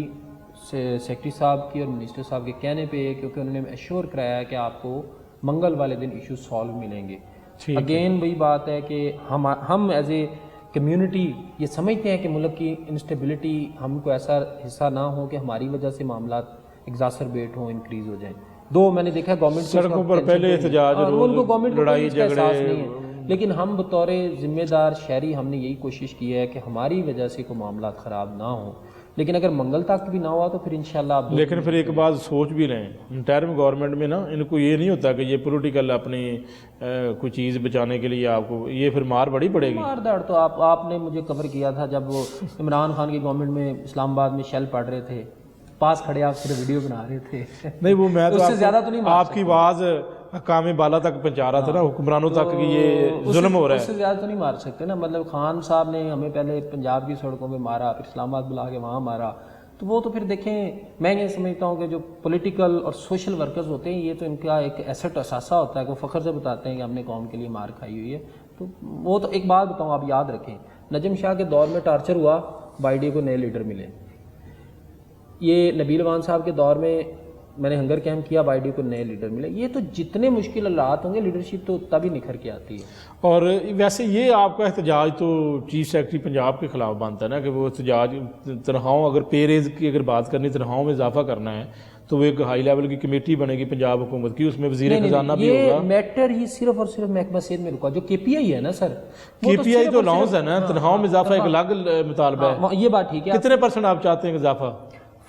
[SPEAKER 1] سیکرٹری صاحب کی اور منسٹر صاحب کے کہنے پہ, کیونکہ انہوں نے ایشور کرایا ہے کہ آپ کو منگل والے دن ایشو سالو ملیں گے. اگین وہی بات ہے کہ ہم ایز اے کمیونٹی یہ سمجھتے ہیں کہ ملک کی انسٹیبلٹی ہم کو ایسا حصہ نہ ہو کہ ہماری وجہ سے معاملات ایگزاسربیٹ ہوں, انکریز ہو جائیں. میں نے دیکھا گورنمنٹ
[SPEAKER 2] سڑکوں پر پہلے احتجاج,
[SPEAKER 1] ان کو گورنمنٹ
[SPEAKER 2] لڑائی جھگڑے,
[SPEAKER 1] لیکن ہم بطور ذمہ دار شہری ہم نے یہی کوشش کی ہے کہ ہماری وجہ سے کوئی معاملات خراب نہ ہوں. لیکن اگر منگل تک بھی نہ ہوا تو پھر انشاءاللہ آپ
[SPEAKER 2] لیکن پھر ایک بات سوچ بھی رہے ہیں انٹرم گورنمنٹ میں نا ان کو یہ نہیں ہوتا کہ یہ پولیٹیکل اپنی کوئی چیز بچانے کے لیے آپ کو یہ پھر مار بڑی پڑے گی.
[SPEAKER 1] مار داڑ تو آپ نے مجھے کور کیا تھا جب وہ عمران خان کی گورنمنٹ میں اسلام آباد میں شیل پڑ رہے تھے, پاس کھڑے آپ صرف ویڈیو بنا رہے تھے.
[SPEAKER 2] نہیں وہ میں تو
[SPEAKER 1] اس سے زیادہ تو نہیں مار
[SPEAKER 2] آپ کی آواز حکام بالا تک پہنچا رہا تھا نا, حکمرانوں تک کہ یہ ظلم ہو رہا ہے.
[SPEAKER 1] اس سے زیادہ تو نہیں مار سکتے نا. مطلب خان صاحب نے ہمیں پہلے پنجاب کی سڑکوں پہ مارا, پھر اسلام آباد بلا کے وہاں مارا, تو وہ تو پھر دیکھیں میں یہ سمجھتا ہوں کہ جو پولیٹیکل اور سوشل ورکرز ہوتے ہیں یہ تو ان کا ایک ایسٹ اثاثہ ہوتا ہے کہ وہ فخر سے بتاتے ہیں کہ ہم نے قوم کے لیے مار کھائی ہوئی ہے. تو وہ تو ایک بات بتاؤں آپ یاد رکھیں, نجم شاہ کے دور میں ٹارچر ہوا, بائی ڈے کو نئے لیڈر ملے. یہ نبیل وان صاحب کے دور میں نے ہنگر کیمپ کیا, بائی ڈے کو نئے لیڈر ملے. یہ تو جتنے مشکل حالات ہوں گے لیڈرشپ تو تبھی نکھر کے آتی ہے.
[SPEAKER 2] اور ویسے یہ آپ کا احتجاج تو چیف سیکرٹری پنجاب کے خلاف بنتا ہے نا کہ وہ احتجاج تنخواہوں, اگر پے ریز کی اگر بات کرنی تنخواہوں میں اضافہ کرنا ہے تو وہ ایک ہائی لیول کی کمیٹی بنے گی پنجاب حکومت کی, اس میں وزیر خزانہ بھی ہوگا.
[SPEAKER 1] یہ میٹر ہی صرف اور صرف محکمہ صحت میں رکا. جو کے پی آئی ہے نا سر,
[SPEAKER 2] کے پی آئی تو الاؤنس ہے نا, تنخواہوں میں اضافہ ایک الگ مطالبہ ہے.
[SPEAKER 1] یہ بات ٹھیک ہے.
[SPEAKER 2] کتنے % آپ چاہتے ہیں اضافہ؟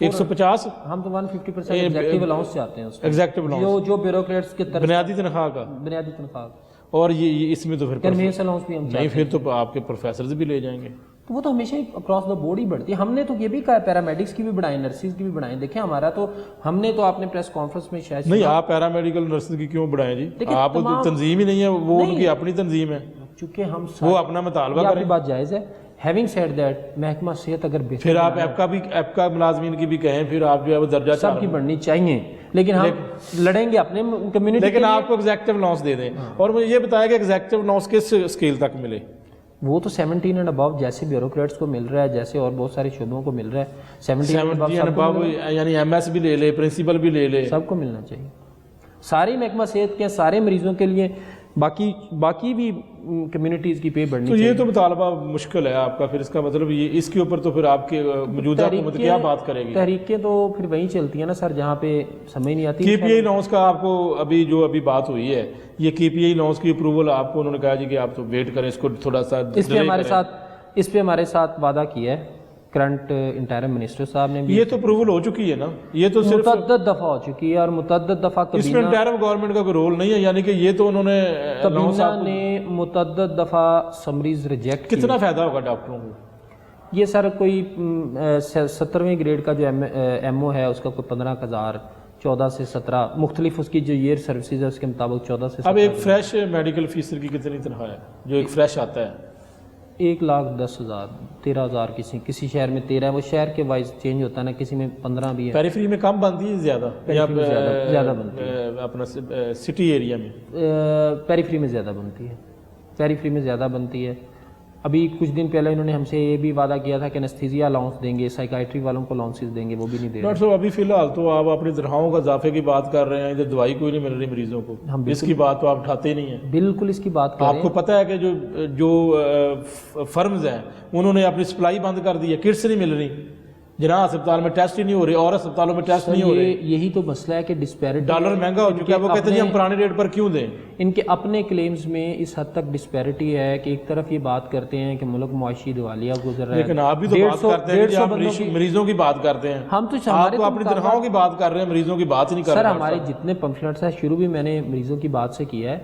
[SPEAKER 2] 150.
[SPEAKER 1] ہم تو 150% ایگزیکٹو الاؤنس چاہتے ہیں.
[SPEAKER 2] ایگزیکٹو الاؤنس
[SPEAKER 1] جو بیوروکریٹس کے
[SPEAKER 2] بنیادی تنخواہ کا,
[SPEAKER 1] بنیادی تنخواہ.
[SPEAKER 2] اور یہ اس میں تو پھر
[SPEAKER 1] کنوینس الاؤنس بھی ہم
[SPEAKER 2] نہیں, پھر تو آپ کے پروفیسرز بھی لے جائیں گے.
[SPEAKER 1] تو وہ تو ہمیشہ اکراس دا بورڈ ہی بڑھتی ہے. ہم نے تو یہ بھی کہا پیرامیڈکس کی بھی بڑھائیں, نرسز کی بھی بڑھائیں. دیکھیں ہمارا تو ہم نے تو آپ نے پریس کانفرنس میں شاید
[SPEAKER 2] نہیں, آپ پیرامیڈیکل نرسز کی کیوں بڑھائیں جی؟ آپ تو تنظیم ہی نہیں ہے, وہ ان کی اپنی تنظیم ہے,
[SPEAKER 1] چونکہ ہم
[SPEAKER 2] وہ اپنا مطالبہ کریں.
[SPEAKER 1] بات جائز ہے. ہیونگ سیڈ دیٹ محکمہ صحت اگر بہتر,
[SPEAKER 2] پھر آپ ایپکا ملازمین کی بھی کہیں, پھر آپ جو ہے وہ درجہ
[SPEAKER 1] سب کی بڑھنی چاہیے, لیکن ہم لڑیں گے اپنے کمیونٹی.
[SPEAKER 2] لیکن آپ کو ایگزیکٹو الاؤنس دے دیں. اور مجھے یہ بتایا کہ ایگزیکٹو الاؤنس کس اسکیل تک ملے؟
[SPEAKER 1] وہ تو 17 اینڈ ابو جیسے بیوروکریٹس کو مل رہا ہے, جیسے اور بہت سارے شعبوں کو مل رہا ہے. 17 اینڈ ابو
[SPEAKER 2] یعنی ایم ایس بھی لے لے, پرنسپل بھی لے لے,
[SPEAKER 1] سب کو ملنا چاہیے. سارے محکمہ صحت کے سارے مریضوں کے لیے, باقی بھی کمیونٹیز کی پے بڑھنی
[SPEAKER 2] تو یہ تو مطالبہ مشکل ہے آپ کا. پھر اس کا مطلب یہ اس کے اوپر تو پھر آپ کے موجودہ حکومت کیا بات کرے گی؟
[SPEAKER 1] تحریکیں تو پھر وہیں چلتی ہیں نا سر جہاں پہ سمجھ نہیں آتی.
[SPEAKER 2] کے پی آئی الاؤنس کا آپ کو ابھی بات ہوئی ہے, یہ کے پی آئی الاؤنس کی اپروول آپ کو انہوں نے کہا جی کہ آپ تو ویٹ کریں, اس کو تھوڑا سا
[SPEAKER 1] اس پہ ہمارے ساتھ وعدہ کیا ہے کرنٹ انٹرم منسٹر صاحب نے بھی.
[SPEAKER 2] یہ تو اپروول ہو چکی ہے نا, یہ تو صرف
[SPEAKER 1] متعدد دفعہ ہو چکی ہے, اور متعدد دفعہ
[SPEAKER 2] اس میں انٹرم گورنمنٹ کا کوئی رول نہیں ہے. یعنی کہ یہ تو انہوں نے
[SPEAKER 1] کابینہ نے متعدد دفعہ سمریز ریجیکٹ.
[SPEAKER 2] کتنا فائدہ ہوگا ڈاکٹروں کو؟
[SPEAKER 1] یہ سر کوئی 70ویں گریڈ کا جو ایم او ہے اس کا کوئی 15,000, 14 سے 17 مختلف اس کی جو ایئر سروسز ہے اس کے مطابق 14 سے 17.
[SPEAKER 2] اب ایک فریش میڈیکل فیسر کی کتنی تنخواہ ہے جو ایک فریش آتا ہے؟
[SPEAKER 1] 1,10,000 13,000 کسی شہر میں 13 ہے, وہ شہر کے وائز چینج ہوتا ہے نا, کسی میں 15 بھی ہے.
[SPEAKER 2] پیریفری میں کم بنتی ہے زیادہ,
[SPEAKER 1] زیادہ بنتی ہے
[SPEAKER 2] اپنا سٹی ایریا میں؟
[SPEAKER 1] پیریفری میں زیادہ بنتی ہے, پیریفری میں زیادہ بنتی ہے. ابھی کچھ دن پہلے انہوں نے ہم سے یہ بھی وعدہ کیا تھا کہ انستھیزیا الاؤنس دیں گے, سائیکائٹری والوں کو الاؤنسز دیں گے, وہ بھی نہیں دے رہے.
[SPEAKER 2] ڈاکٹر صاحب ابھی فی الحال تو آپ اپنی تنخواہوں کا اضافے کی بات کر رہے ہیں, ادھر دوائی کوئی نہیں مل رہی مریضوں کو, اس کی بات تو آپ اٹھاتے ہی نہیں ہیں.
[SPEAKER 1] بالکل اس کی بات کر رہے ہیں.
[SPEAKER 2] آپ کو پتہ ہے کہ جو فرمز ہیں انہوں نے اپنی سپلائی بند کر دی ہے, کٹس نہیں مل رہی, جناح اسپتال میں ٹیسٹ ہی نہیں ہو رہے, اور اسپتالوں میں ٹیسٹ نہیں ہو رہے.
[SPEAKER 1] یہی تو مسئلہ ہے کہ ڈسپیرٹی,
[SPEAKER 2] ڈالر مہنگا ہو چکا ہے, وہ کہتے ہیں جی ہم پرانے ریٹ پر کیوں دیں.
[SPEAKER 1] ان کے اپنے کلیمز میں اس حد تک ڈسپیرٹی ہے کہ ایک طرف یہ بات کرتے ہیں کہ ملک معاشی دیوالیہ گزر رہا ہے,
[SPEAKER 2] لیکن آپ بھی تو بات کرتے ہیں کہ آپ مریضوں کی بات کرتے ہیں.
[SPEAKER 1] ہم تو
[SPEAKER 2] آپ تو اپنی تنخواہوں کی بات کر رہے ہیں, مریضوں کی بات ہی نہیں کر رہے.
[SPEAKER 1] سر ہمارے جتنے پمفلٹس ہیں شروع بھی میں نے مریضوں کی بات سے کیا ہے,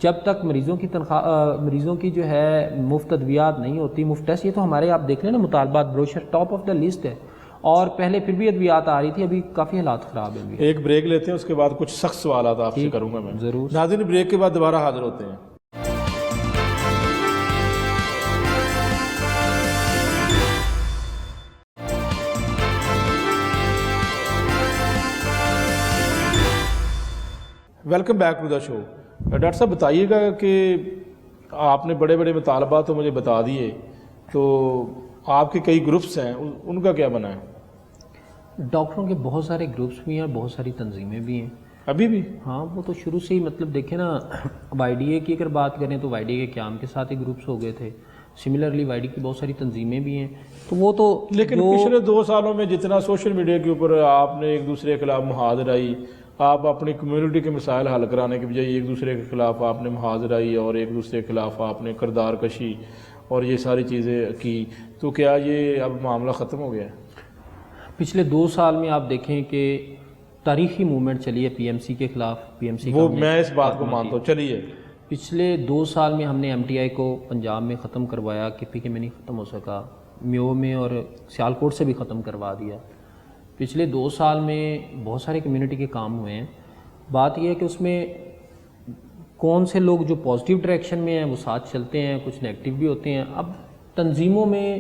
[SPEAKER 1] جب تک مریضوں کی تنخواہ, مریضوں کی جو ہے مفت ادویات نہیں ہوتی, مفت ٹیسٹ, یہ تو ہمارے آپ دیکھ لیں نا مطالبات brochure top of the list ہے, اور پہلے پھر بھی ادویات آ رہی تھی, ابھی کافی حالات خراب ہیں.
[SPEAKER 2] ایک بریک لیتے ہیں, اس کے بعد کچھ سخت سوالات آپ سے کروں گا میں.
[SPEAKER 1] ضرور
[SPEAKER 2] ناظرین, بریک کے بعد دوبارہ حاضر ہوتے ہیں. Welcome back to the show. Doctor صاحب بتائیے گا کہ آپ نے بڑے بڑے مطالبات تو مجھے بتا دیے, تو آپ کے کئی گروپس ہیں, ان کا کیا بنا ہے؟
[SPEAKER 1] ڈاکٹروں کے بہت سارے گروپس بھی ہیں, بہت ساری تنظیمیں بھی ہیں
[SPEAKER 2] ابھی بھی.
[SPEAKER 1] ہاں وہ تو شروع سے ہی, مطلب دیکھیں نا, وائی ڈی اے کی اگر بات کریں تو وائی ڈی اے کے قیام کے ساتھ ہی گروپس ہو گئے تھے. سملرلی وائی ڈی کی بہت ساری تنظیمیں بھی ہیں, تو وہ تو
[SPEAKER 2] لیکن پچھلے 2 سالوں میں جتنا سوشل میڈیا کے اوپر آپ نے ایک دوسرے کے خلاف محاذرائی, آپ اپنی کمیونٹی کے مسائل حل کرانے کے بجائے ایک دوسرے کے خلاف آپ نے محاذرائی اور ایک دوسرے کے خلاف آپ نے کردار کشی اور یہ ساری چیزیں کی, تو کیا یہ اب معاملہ ختم ہو گیا ہے؟
[SPEAKER 1] پچھلے 2 سال میں آپ دیکھیں کہ تاریخی موومنٹ چلی ہے پی ایم سی کے خلاف. پی ایم سی
[SPEAKER 2] وہ میں اس بات کو مانتا ہوں. چلیے
[SPEAKER 1] پچھلے 2 سال میں ہم نے ایم ٹی آئی کو پنجاب میں ختم کروایا, کے پی کے میں نہیں ختم ہو سکا, میو میں اور سیالکوٹ سے بھی ختم کروا دیا. پچھلے 2 سال میں بہت سارے کمیونٹی کے کام ہوئے ہیں. بات یہ ہے کہ اس میں کون سے لوگ جو پازیٹیو ڈائریکشن میں ہیں وہ ساتھ چلتے ہیں, کچھ نیگیٹو بھی ہوتے ہیں. اب تنظیموں میں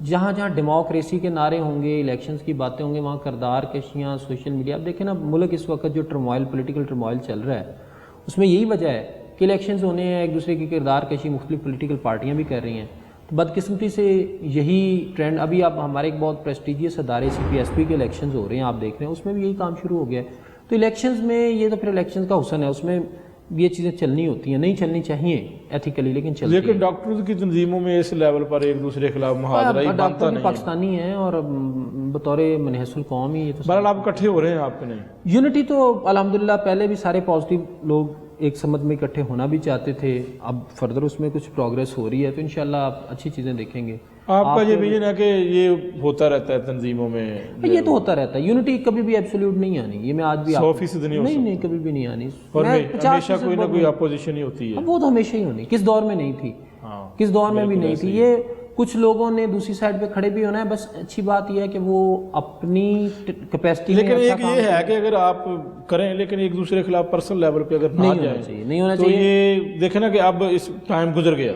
[SPEAKER 1] جہاں جہاں ڈیموکریسی کے نعرے ہوں گے, الیکشنز کی باتیں ہوں گے, وہاں کردار کشیاں, سوشل میڈیا. اب دیکھیں نا ملک اس وقت جو ٹرموائل, پولیٹیکل ٹرموائل چل رہا ہے, اس میں یہی وجہ ہے کہ الیکشنز ہونے ہیں, ایک دوسرے کی کردار کشی مختلف پولیٹیکل پارٹیاں بھی کر رہی ہیں. تو بدقسمتی سے یہی ٹرینڈ ابھی اب ہمارے ایک بہت پریسٹیجیس ادارے سی پی ایس پی کے الیکشنز ہو رہے ہیں, آپ دیکھ رہے ہیں, اس میں بھی یہی کام شروع ہو گیا ہے. تو الیکشنز میں یہ تو پھر الیکشنز کا حسن ہے, اس میں یہ چیزیں چلنی ہوتی ہیں, نہیں چلنی چاہیے ایتھیکلی, لیکن چلتی ہیں.
[SPEAKER 2] لیکن ڈاکٹرز کی تنظیموں میں اس لیول پر ایک دوسرے کے خلاف محاذرہ ہی بنتا
[SPEAKER 1] ڈاکٹر
[SPEAKER 2] نہیں ہے.
[SPEAKER 1] پاکستانی ہیں اور بطور منحص القوم ہی یہ تو
[SPEAKER 2] بہرحال آپ اکٹھے ہو رہے ہیں, آپ کے نہیں
[SPEAKER 1] یونٹی تو الحمدللہ پہلے بھی سارے پازیٹیو لوگ ایک سمت میں اکٹھے ہونا بھی چاہتے تھے. اب فردر اس میں کچھ پروگریس ہو رہی ہے تو انشاءاللہ آپ اچھی چیزیں دیکھیں گے.
[SPEAKER 2] آپ کا یہ ویژن ہے کہ یہ ہوتا رہتا ہے تنظیموں میں,
[SPEAKER 1] یہ تو ہوتا رہتا ہے. یونٹی کبھی بھی ایبسولوٹ نہیں آنی, یہ میں آج بھی
[SPEAKER 2] 100%
[SPEAKER 1] نہیں کبھی بھی نہیں آنی,
[SPEAKER 2] اور ہمیشہ کوئی نہ کوئی اپوزیشن ہی ہوتی ہے.
[SPEAKER 1] وہ تو ہمیشہ ہی ہونی, کس دور میں نہیں تھی, کس دور میں بھی نہیں تھی. یہ کچھ لوگوں نے دوسری سائڈ پہ کھڑے بھی ہونا ہے. بس اچھی بات یہ ہے کہ وہ اپنی کیپیسٹی میں,
[SPEAKER 2] لیکن ایک یہ ہے کہ اگر آپ کریں لیکن ایک دوسرے کے خلاف پرسنل لیول پہ اگر نہ جائیں
[SPEAKER 1] نہیں ہونا
[SPEAKER 2] تو
[SPEAKER 1] چاہیے.
[SPEAKER 2] یہ دیکھیں نا کہ اب اس ٹائم گزر گیا,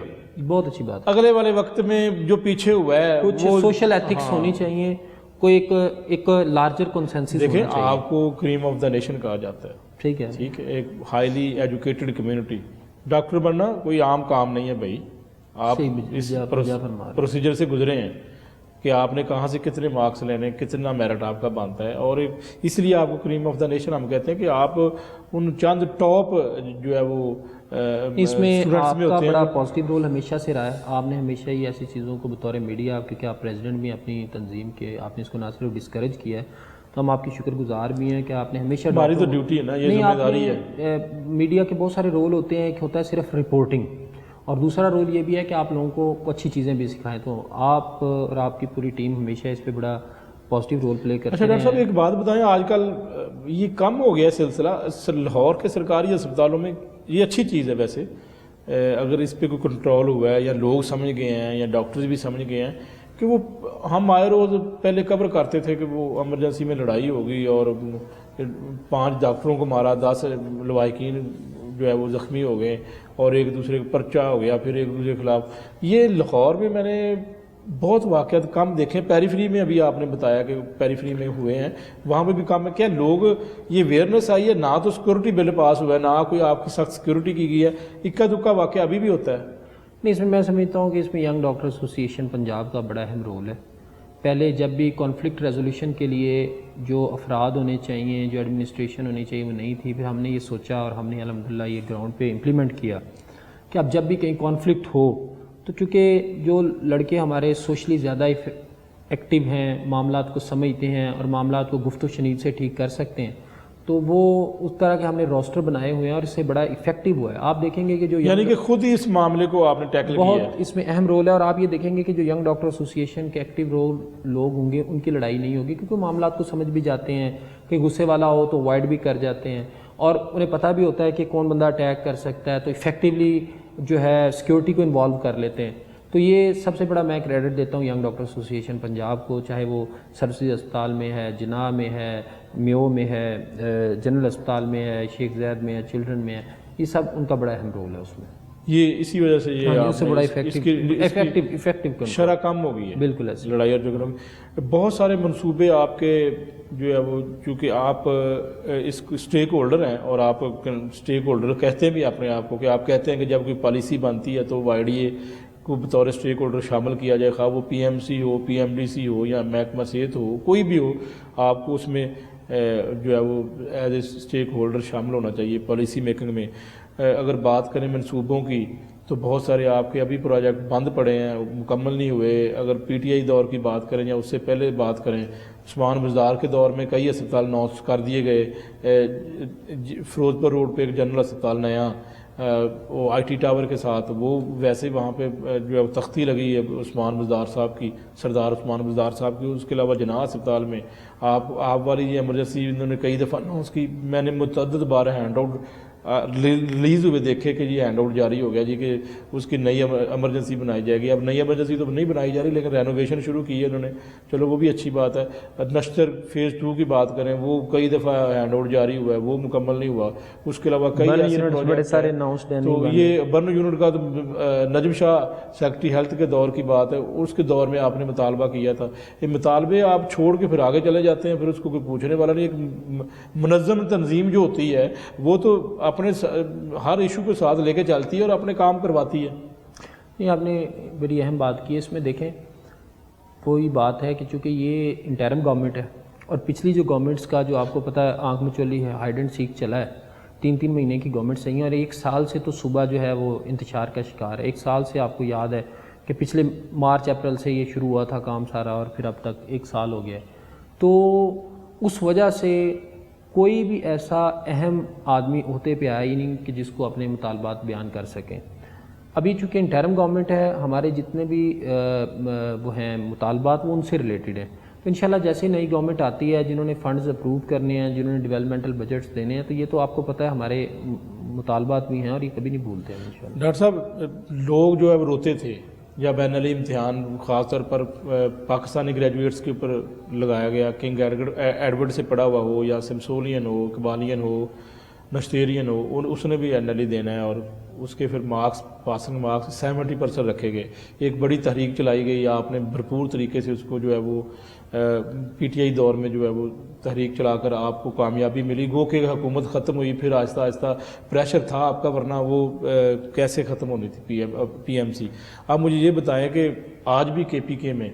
[SPEAKER 1] بہت اچھی بات.
[SPEAKER 2] اگلے والے وقت میں جو پیچھے ہوا ہے
[SPEAKER 1] کچھ سوشل ایتھکس ہونی چاہیے, کوئی ایک لارجر کنسنسس.
[SPEAKER 2] دیکھیں آپ کو کریم آف دا نیشن کہا جاتا ہے,
[SPEAKER 1] ٹھیک ہے,
[SPEAKER 2] ٹھیک ہے, ایک ہائیلی ایجوکیٹڈ کمیونٹی. ڈاکٹر بننا کوئی عام کام نہیں ہے بھائی. آپ اس پروسیجر سے گزرے ہیں کہ آپ نے کہاں سے کتنے مارکس لینے, کتنا میرٹ آپ کا بنتا ہے, اور اس لیے آپ کو کریم آف دا نیشن ہم کہتے ہیں کہ آپ ان چند ٹاپ جو ہے وہ
[SPEAKER 1] اس میں آپ کا بڑا پازیٹیو رول ہمیشہ سے رہا ہے. آپ نے ہمیشہ ہی ایسی چیزوں کو بطور میڈیا, کیونکہ آپ پریزیڈنٹ بھی اپنی تنظیم کے, آپ نے اس کو نہ صرف ڈسکریج کیا ہے, تو ہم آپ کی شکر گزار بھی ہیں کہ آپ نے ہمیشہ,
[SPEAKER 2] ہماری تو ڈیوٹی ہے نا, یہ ذمہ داری ہے.
[SPEAKER 1] میڈیا کے بہت سارے رول ہوتے ہیں, ایک ہوتا ہے صرف رپورٹنگ, اور دوسرا رول یہ بھی ہے کہ آپ لوگوں کو اچھی چیزیں بھی سکھائیں. تو آپ اور آپ کی پوری ٹیم ہمیشہ اس پہ بڑا پازیٹیو رول پلے کرتے ہیں.
[SPEAKER 2] اچھا ڈاکٹر صاحب ایک بات بتائیں, آج کل یہ کم ہو گیا سلسلہ لاہور کے سرکاری اسپتالوں میں, یہ اچھی چیز ہے ویسے, اگر اس پہ کوئی کنٹرول ہوا ہے یا لوگ سمجھ گئے ہیں یا ڈاکٹرز بھی سمجھ گئے ہیں کہ وہ, ہم آئے روز پہلے کور کرتے تھے کہ وہ ایمرجنسی میں لڑائی ہوگی اور 5 ڈاکٹروں کو مارا, 10 لواحقین جو ہے وہ زخمی ہو گئے اور ایک دوسرے کا پرچہ ہو گیا, پھر ایک دوسرے کے خلاف. یہ لاہور میں میں نے بہت واقعات کم دیکھے. پیریفری میں ابھی آپ نے بتایا کہ پیریفری میں ہوئے ہیں, وہاں پہ بھی کم ہے. کیا لوگ یہ اویئرنیس آئی ہے, نہ تو سیکورٹی بل پاس ہوا ہے, نہ کوئی آپ کی سخت سیکورٹی کی گئی ہے, اکا دکا واقعہ ابھی بھی ہوتا ہے.
[SPEAKER 1] نہیں, اس میں سمجھتا ہوں کہ اس میں ینگ ڈاکٹر ایسوسی ایشن پنجاب کا بڑا اہم رول ہے. پہلے جب بھی کانفلکٹ ریزولوشن کے لیے جو افراد ہونے چاہیے, جو ایڈمنسٹریشن ہونی چاہیے, وہ نہیں تھی. پھر ہم نے یہ سوچا اور ہم نے الحمدللہ یہ گراؤنڈ پہ امپلیمنٹ کیا کہ اب جب بھی کہیں کانفلکٹ ہو تو چونکہ جو لڑکے ہمارے سوشلی زیادہ ایکٹیو ہیں, معاملات کو سمجھتے ہیں اور معاملات کو گفت و شنید سے ٹھیک کر سکتے ہیں, تو وہ اس طرح کے ہم نے روسٹر بنائے ہوئے ہیں اور اس سے بڑا افیکٹو ہوا ہے. آپ دیکھیں گے کہ جو
[SPEAKER 2] یعنی کہ خود ہی اس معاملے کو آپ نے ٹیکل کیا ہے,
[SPEAKER 1] بہت اس میں اہم رول ہے. اور آپ یہ دیکھیں گے کہ جو ینگ ڈاکٹر ایسوسی ایشن کے ایکٹیو رول لوگ ہوں گے, ان کی لڑائی نہیں ہوگی, کیونکہ معاملات کو سمجھ بھی جاتے ہیں. کہ غصے والا ہو تو وائڈ بھی کر جاتے ہیں, اور انہیں پتہ بھی ہوتا ہے کہ کون بندہ اٹیک کر سکتا ہے, تو افیکٹولی جو ہے سیکورٹی کو انوالو کر لیتے ہیں. تو یہ سب سے بڑا میں کریڈٹ دیتا ہوں ینگ ڈاکٹر ایسوسی ایشن پنجاب کو, چاہے وہ سرسری اسپتال میں ہے, جناح میں ہے, میو میں ہے, جنرل اسپتال میں ہے, شیخ زید میں ہے, چلڈرن میں ہے. یہ سب ان کا بڑا اہم رول ہے اس میں.
[SPEAKER 2] یہ اسی وجہ سے یہ
[SPEAKER 1] اس سے بڑا افیکٹو
[SPEAKER 2] شرح کم ہو گئی ہے.
[SPEAKER 1] بالکل ایسے
[SPEAKER 2] لڑائی اور جھگڑوں میں بہت سارے منصوبے آپ کے جو ہے وہ, چونکہ آپ اس اسٹیک ہولڈر ہیں اور آپ اسٹیک ہولڈر کہتے ہیں بھی اپنے آپ کو, کہ آپ کہتے ہیں کہ جب کوئی پالیسی بنتی ہے تو وائی ڈی اے کو بطور اسٹیک ہولڈر شامل کیا جائے, خواہ وہ پی ایم سی ہو, پی ایم ڈی سی ہو یا محکمہ صحت ہو, کوئی بھی ہو, آپ کو اس میں جو ہے وہ ایز اے اسٹیک ہولڈر شامل ہونا چاہیے پالیسی میکنگ میں. اگر بات کریں منصوبوں کی تو بہت سارے آپ کے ابھی پروجیکٹ بند پڑے ہیں, مکمل نہیں ہوئے. اگر پی ٹی آئی دور کی بات کریں یا اس سے پہلے بات کریں, عثمان بزدار کے دور میں کئی اسپتال نوس کر دیے گئے. فیروز پور روڈ پہ ایک جنرل اسپتال نیا وہ آئی ٹی ٹاور کے ساتھ، وہ ویسے وہاں پہ جو ہے تختی لگی ہے عثمان بزدار صاحب کی، سردار عثمان بزدار صاحب کی. اس کے علاوہ جناح اسپتال میں آپ والی یہ ایمرجنسی انہوں نے کئی دفعہ اس کی میں نے متعدد بار ہینڈ آؤٹ ریلیز ہوئے دیکھے کہ یہ ہینڈ آؤٹ جاری ہو گیا جی کہ اس کی نئی ایمرجنسی بنائی جائے گی. اب نئی ایمرجنسی تو نہیں بنائی جا رہی لیکن رینوویشن شروع کی ہے انہوں نے، چلو وہ بھی اچھی بات ہے. نشتر فیز 2 کی بات کریں، وہ کئی دفعہ ہینڈ آؤٹ جاری ہوا ہے، وہ مکمل نہیں ہوا. اس کے علاوہ کئی ایسے
[SPEAKER 1] بڑے سارے
[SPEAKER 2] تو یہ برن یونٹ کا تو نجم شاہ سیکرٹری ہیلتھ کے دور کی بات ہے، اس کے دور میں آپ نے مطالبہ کیا تھا. یہ مطالبے آپ چھوڑ کے پھر آگے چلے جاتے ہیں، پھر اس کو کوئی پوچھنے والا نہیں. ایک منظم تنظیم جو ہوتی ہے وہ تو اپنے ہر ایشو کے ساتھ لے کے چلتی ہے اور اپنے کام کرواتی ہے.
[SPEAKER 1] یہ آپ نے بڑی اہم بات کی ہے. اس میں دیکھیں کوئی بات ہے کہ چونکہ یہ انٹرم گورنمنٹ ہے اور پچھلی جو گورنمنٹس کا جو آپ کو پتہ ہے آنکھ میں چولی ہے، ہائیڈ اینڈ سیک چلا ہے، 3 مہینے کی گورنمنٹ صحیح ہے، اور 1 سال سے تو صوبہ جو ہے وہ انتشار کا شکار ہے. 1 سال سے آپ کو یاد ہے کہ پچھلے مارچ اپریل سے یہ شروع ہوا تھا کام سارا، اور پھر اب تک 1 سال ہو گیا ہے. تو اس وجہ سے کوئی بھی ایسا اہم آدمی عہدے پہ آیا ہی نہیں کہ جس کو اپنے مطالبات بیان کر سکیں. ابھی چونکہ انٹرم گورنمنٹ ہے، ہمارے جتنے بھی وہ ہیں مطالبات وہ ان سے ریلیٹڈ ہیں. تو انشاءاللہ جیسے نئی گورنمنٹ آتی ہے، جنہوں نے فنڈز اپروو کرنے ہیں، جنہوں نے ڈیولپمنٹل بجٹس دینے ہیں، تو یہ تو آپ کو پتہ ہے ہمارے مطالبات بھی ہیں اور یہ کبھی نہیں بھولتے ہیں انشاءاللہ.
[SPEAKER 2] ڈاکٹر صاحب لوگ جو ہے وہ روتے تھے یا بین العالمی امتحان خاص طور پر پاکستانی گریجویٹس کے اوپر لگایا گیا، کنگ ایڈورڈ سے پڑھا ہوا ہو یا سمسولین ہو، اقبالین ہو، نشتیرین ہو، اس نے بھی این ایل ای دینا ہے، اور اس کے پھر مارکس پاسنگ مارکس 70% رکھے گئے. ایک بڑی تحریک چلائی گئی، آپ نے بھرپور طریقے سے اس کو جو ہے وہ پی ٹی آئی دور میں جو ہے وہ تحریک چلا کر آپ کو کامیابی ملی. گو کہ حکومت ختم ہوئی، پھر آہستہ آہستہ پریشر تھا آپ کا، ورنہ وہ کیسے ختم ہونی تھی پی ایم سی. آپ مجھے یہ بتائیں کہ آج بھی کے پی کے میں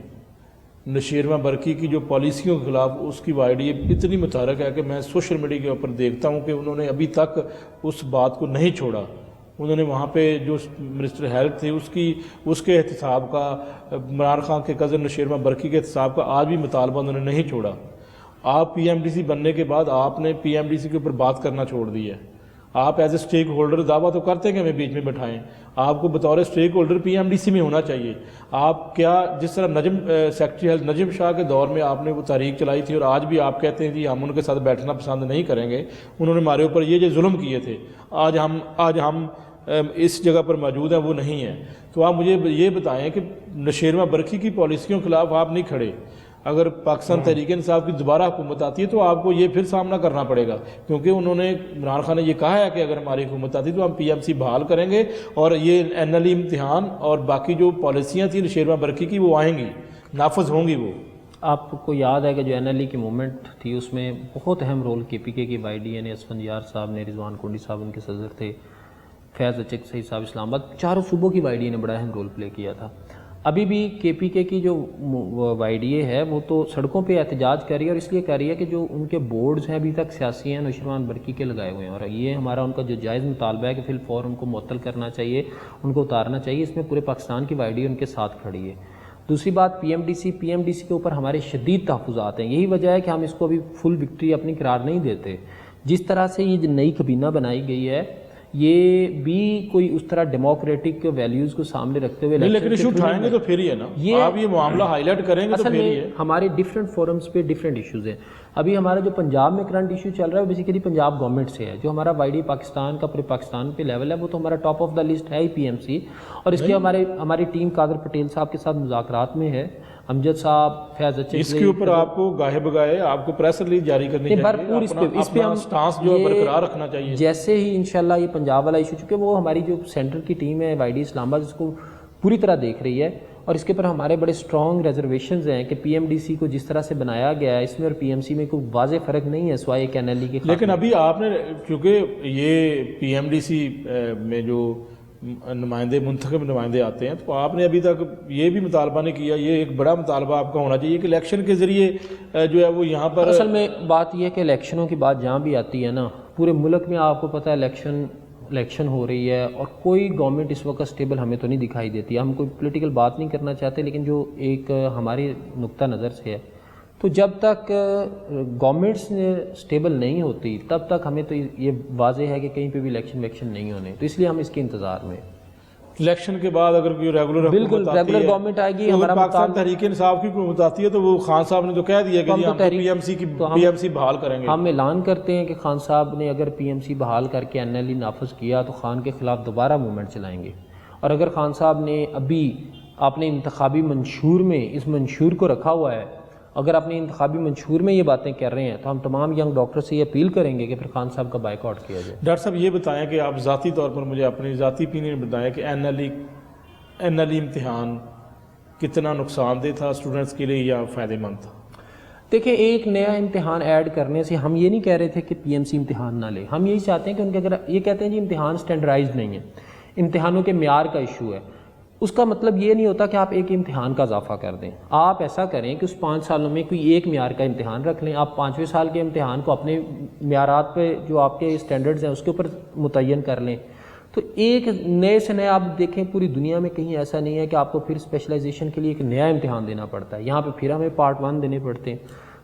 [SPEAKER 2] نشیرواں برقی کی جو پالیسیوں کے خلاف اس کی وائڈی اتنی متحرک ہے کہ میں سوشل میڈیا کے اوپر دیکھتا ہوں کہ انہوں نے ابھی تک اس بات کو نہیں چھوڑا. انہوں نے وہاں پہ جو منسٹر ہیلتھ تھے اس کے احتساب کا، عمران خان کے کزن نشیرواں برقی کے احتساب کا آج بھی مطالبہ انہوں نے نہیں چھوڑا. آپ پی ایم ڈی سی بننے کے بعد آپ نے پی ایم ڈی سی کے اوپر بات کرنا چھوڑ دی ہے. آپ ایز اے اسٹیک ہولڈر دعویٰ تو کرتے ہیں کہ ہمیں بیچ میں بٹھائیں، آپ کو بطور stakeholder P M D C میں ہونا چاہیے. آپ کیا جس طرح سیکرٹری ہیلتھ نجم شاہ کے دور میں آپ نے وہ تحریک چلائی تھی، اور آج بھی آپ کہتے ہیں کہ ہم ان کے ساتھ بیٹھنا پسند نہیں کریں گے، انہوں نے ہمارے اوپر یہ جو ظلم کیے تھے، آج ہم اس جگہ پر موجود ہیں، وہ نہیں ہیں. تو آپ مجھے یہ بتائیں کہ نشیرواں برقی کی پالیسیوں کے خلاف آپ نہیں کھڑے. اگر پاکستان تحریک انصاف کی دوبارہ حکومت آتی ہے تو آپ کو یہ پھر سامنا کرنا پڑے گا، کیونکہ انہوں نے عمران خان نے یہ کہا ہے کہ اگر ہماری حکومت آتی تو ہم پی ایم سی بحال کریں گے، اور یہ این ایل ای امتحان اور باقی جو پالیسیاں تھیں نشیرواں برقی کی وہ آئیں گی، نافذ ہوں گی. وہ
[SPEAKER 1] آپ کو یاد ہے کہ جو این ایل ای کی موومنٹ تھی اس میں بہت اہم رول کے پی کے بائی ڈی نے، اسفندیار صاحب نے، رضوان کنڈی صاحب ان کے صدر تھے، فیض اچک سعید صاحب اسلام آباد، چاروں صوبوں کی وائی ڈی نے بڑا اہم رول پلے کیا تھا. ابھی بھی کے پی کے کی جو وائی ڈی اے ہے وہ تو سڑکوں پہ احتجاج کر رہی ہے، اور اس لیے کر رہی ہے کہ جو ان کے بورڈز ہیں ابھی تک سیاسی ہیں، نوشیروان برقی کے لگائے ہوئے ہیں، اور یہ ہمارا ان کا جو جائز مطالبہ ہے کہ فی الفور ان کو معطل کرنا چاہیے، ان کو اتارنا چاہیے. اس میں پورے پاکستان کی وائی ڈی ان کے ساتھ کھڑی ہے. دوسری بات پی ایم ڈی سی کے اوپر ہمارے شدید تحفظات ہیں. یہی وجہ ہے کہ ہم اس کو ابھی فل وکٹری اپنی قرار نہیں دیتے. جس طرح سے یہ نئی کابینہ بنائی گئی ہے یہ بھی کوئی اس طرح ڈیموکریٹک ویلیوز کو سامنے رکھتے ہوئے
[SPEAKER 2] لیکن ایشو اٹھائیں گے تو پھر ہی ہے نا، آپ یہ معاملہ ہائی لائٹ کریں گے تو پھر ہی ہے.
[SPEAKER 1] ہمارے ڈفرینٹ فورمز پہ ڈفرینٹ ایشوز ہیں. ابھی ہمارا جو پنجاب میں کرنٹ ایشو چل رہا ہے وہ بیسیکلی پنجاب گورنمنٹ سے ہے. جو ہمارا وائی ڈی پاکستان کا پورے پاکستان پہ لیول ہے وہ تو ہمارا ٹاپ آف دا لسٹ ہے ہی پی ایم سی، اور اس کے ہماری ٹیم قادر پٹیل صاحب کے ساتھ مذاکرات میں ہے. امجد صاحب، فیض اچک،
[SPEAKER 2] اس کے اوپر آپ کو گاہے بگاہے آپ کو پریس ریلیز جاری کرنی چاہیے، اس پہ ہم سٹانس جو برقرار رکھنا چاہیے.
[SPEAKER 1] جیسے ہی انشاءاللہ یہ پنجاب والا ایشو، چونکہ وہ ہماری جو سینٹر کی ٹیم ہے وائی ڈی اسلام آباد اس کو پوری طرح دیکھ رہی ہے، اور اس کے اوپر ہمارے بڑے اسٹرانگ ریزرویشنز ہیں کہ پی ایم ڈی سی کو جس طرح سے بنایا گیا ہے اس میں اور پی ایم سی میں کوئی واضح فرق نہیں ہے سوائے ایک این ایل ای کے.
[SPEAKER 2] لیکن ابھی آپ نے چونکہ یہ پی ایم ڈی سی میں جو نمائندے منتخب نمائندے آتے ہیں تو آپ نے ابھی تک یہ بھی مطالبہ نہیں کیا. یہ ایک بڑا مطالبہ آپ کا ہونا چاہیے کہ الیکشن کے ذریعے جو ہے وہ یہاں پر،
[SPEAKER 1] اصل میں بات یہ ہے کہ الیکشنوں کی بات جہاں بھی آتی ہے نا، پورے ملک میں آپ کو پتہ ہے الیکشن ہو رہی ہے اور کوئی گورنمنٹ اس وقت سٹیبل ہمیں تو نہیں دکھائی دیتی. ہم کوئی پولیٹیکل بات نہیں کرنا چاہتے، لیکن جو ایک ہماری نقطہ نظر سے ہے تو جب تک گورنمنٹس سٹیبل نہیں ہوتی تب تک ہمیں تو یہ واضح ہے کہ کہیں پہ بھی الیکشن نہیں ہونے، تو اس لیے ہم اس کے انتظار میں ہیں۔
[SPEAKER 2] الیکشن کے بعد اگر کوئی ریگولر
[SPEAKER 1] بالکل ریگولر گورنمنٹ آئے گی، ہمارا
[SPEAKER 2] پاکستان تحریک انصاف کی حکومت آتی ہے تو وہ خان صاحب نے تو کہہ دیا کہ
[SPEAKER 1] ہم
[SPEAKER 2] جی
[SPEAKER 1] تو
[SPEAKER 2] ہم
[SPEAKER 1] تحریک-
[SPEAKER 2] پی ایم سی کی
[SPEAKER 1] تو ہم-
[SPEAKER 2] پی ایم سی بحال کریں گے۔
[SPEAKER 1] ہم اعلان کرتے ہیں کہ خان صاحب نے اگر پی ایم سی بحال کر کے این ایل ای نافذ کیا تو خان کے خلاف دوبارہ موومنٹ چلائیں گے، اور اگر خان صاحب نے ابھی اپنے انتخابی منشور میں اس منشور کو رکھا ہوا ہے، اگر اپنے انتخابی منشور میں یہ باتیں کر رہے ہیں تو ہم تمام ینگ ڈاکٹر سے یہ اپیل کریں گے کہ پھر خان صاحب کا بائیک آؤٹ کیا جائے۔
[SPEAKER 2] ڈاکٹر صاحب یہ بتائیں کہ آپ ذاتی طور پر مجھے اپنی ذاتی opinion بتائیں کہ این ایل ای امتحان کتنا نقصان دہ تھا اسٹوڈنٹس کے لیے یا فائدہ مند تھا؟
[SPEAKER 1] دیکھیں، ایک نیا امتحان ایڈ کرنے سے ہم یہ نہیں کہہ رہے تھے کہ پی ایم سی امتحان نہ لے، ہم یہی چاہتے ہیں کہ ان کے، اگر یہ کہتے ہیں جی امتحان سٹینڈرڈائزڈ نہیں ہے، امتحانوں کے معیار کا ایشو ہے، اس کا مطلب یہ نہیں ہوتا کہ آپ ایک امتحان کا اضافہ کر دیں۔ آپ ایسا کریں کہ اس 5 سالوں میں کوئی ایک معیار کا امتحان رکھ لیں، آپ 5ویں سال کے امتحان کو اپنے معیارات پہ جو آپ کے اسٹینڈرڈز ہیں اس کے اوپر متعین کر لیں، تو ایک نئے سے نیا آپ دیکھیں پوری دنیا میں کہیں ایسا نہیں ہے کہ آپ کو پھر اسپیشلائزیشن کے لیے ایک نیا امتحان دینا پڑتا ہے، یہاں پہ پھر ہمیں پارٹ 1 دینے پڑتے ہیں،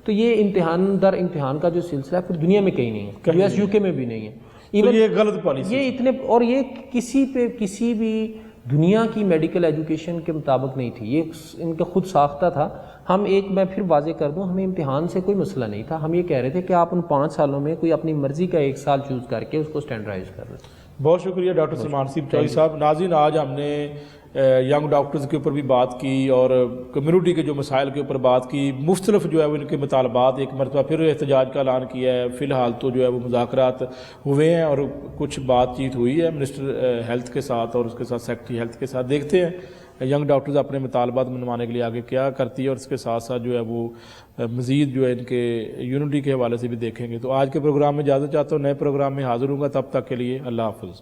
[SPEAKER 1] تو یہ امتحان در امتحان کا جو سلسلہ ہے پھر دنیا میں کہیں نہیں ہے، یو ایس یو کے میں بھی نہیں ہے،
[SPEAKER 2] تو یہ غلط پالیسی
[SPEAKER 1] یہ اتنے، اور یہ کسی بھی دنیا کی میڈیکل ایجوکیشن کے مطابق نہیں تھی، یہ ان کا خود ساختہ تھا۔ میں پھر واضح کر دوں، ہمیں امتحان سے کوئی مسئلہ نہیں تھا، ہم یہ کہہ رہے تھے کہ آپ ان 5 سالوں میں کوئی اپنی مرضی کا ایک سال چوز کر کے اس کو اسٹینڈرڈائز کر رہے تھے۔
[SPEAKER 2] بہت شکریہ ڈاکٹر سلمان سیب چوئی صاحب۔ ناظرین، آج ہم نے ینگ ڈاکٹرز کے اوپر بھی بات کی اور کمیونٹی کے جو مسائل کے اوپر بات کی، مختلف جو ہے وہ ان کے مطالبات، ایک مرتبہ پھر احتجاج کا اعلان کیا ہے۔ فی الحال تو جو ہے وہ مذاکرات ہوئے ہیں اور کچھ بات چیت ہوئی ہے منسٹر ہیلتھ کے ساتھ اور اس کے ساتھ سیکرٹری ہیلتھ کے ساتھ۔ دیکھتے ہیں ینگ ڈاکٹرز اپنے مطالبات منوانے کے لیے آگے کیا کرتی ہے، اور اس کے ساتھ ساتھ جو ہے وہ مزید جو ہے ان کے یونٹی کے حوالے سے بھی دیکھیں گے۔ تو آج کے پروگرام میں اجازت چاہتا ہوں، نئے پروگرام میں حاضر ہوں گا، تب تک کے لیے اللہ حافظ۔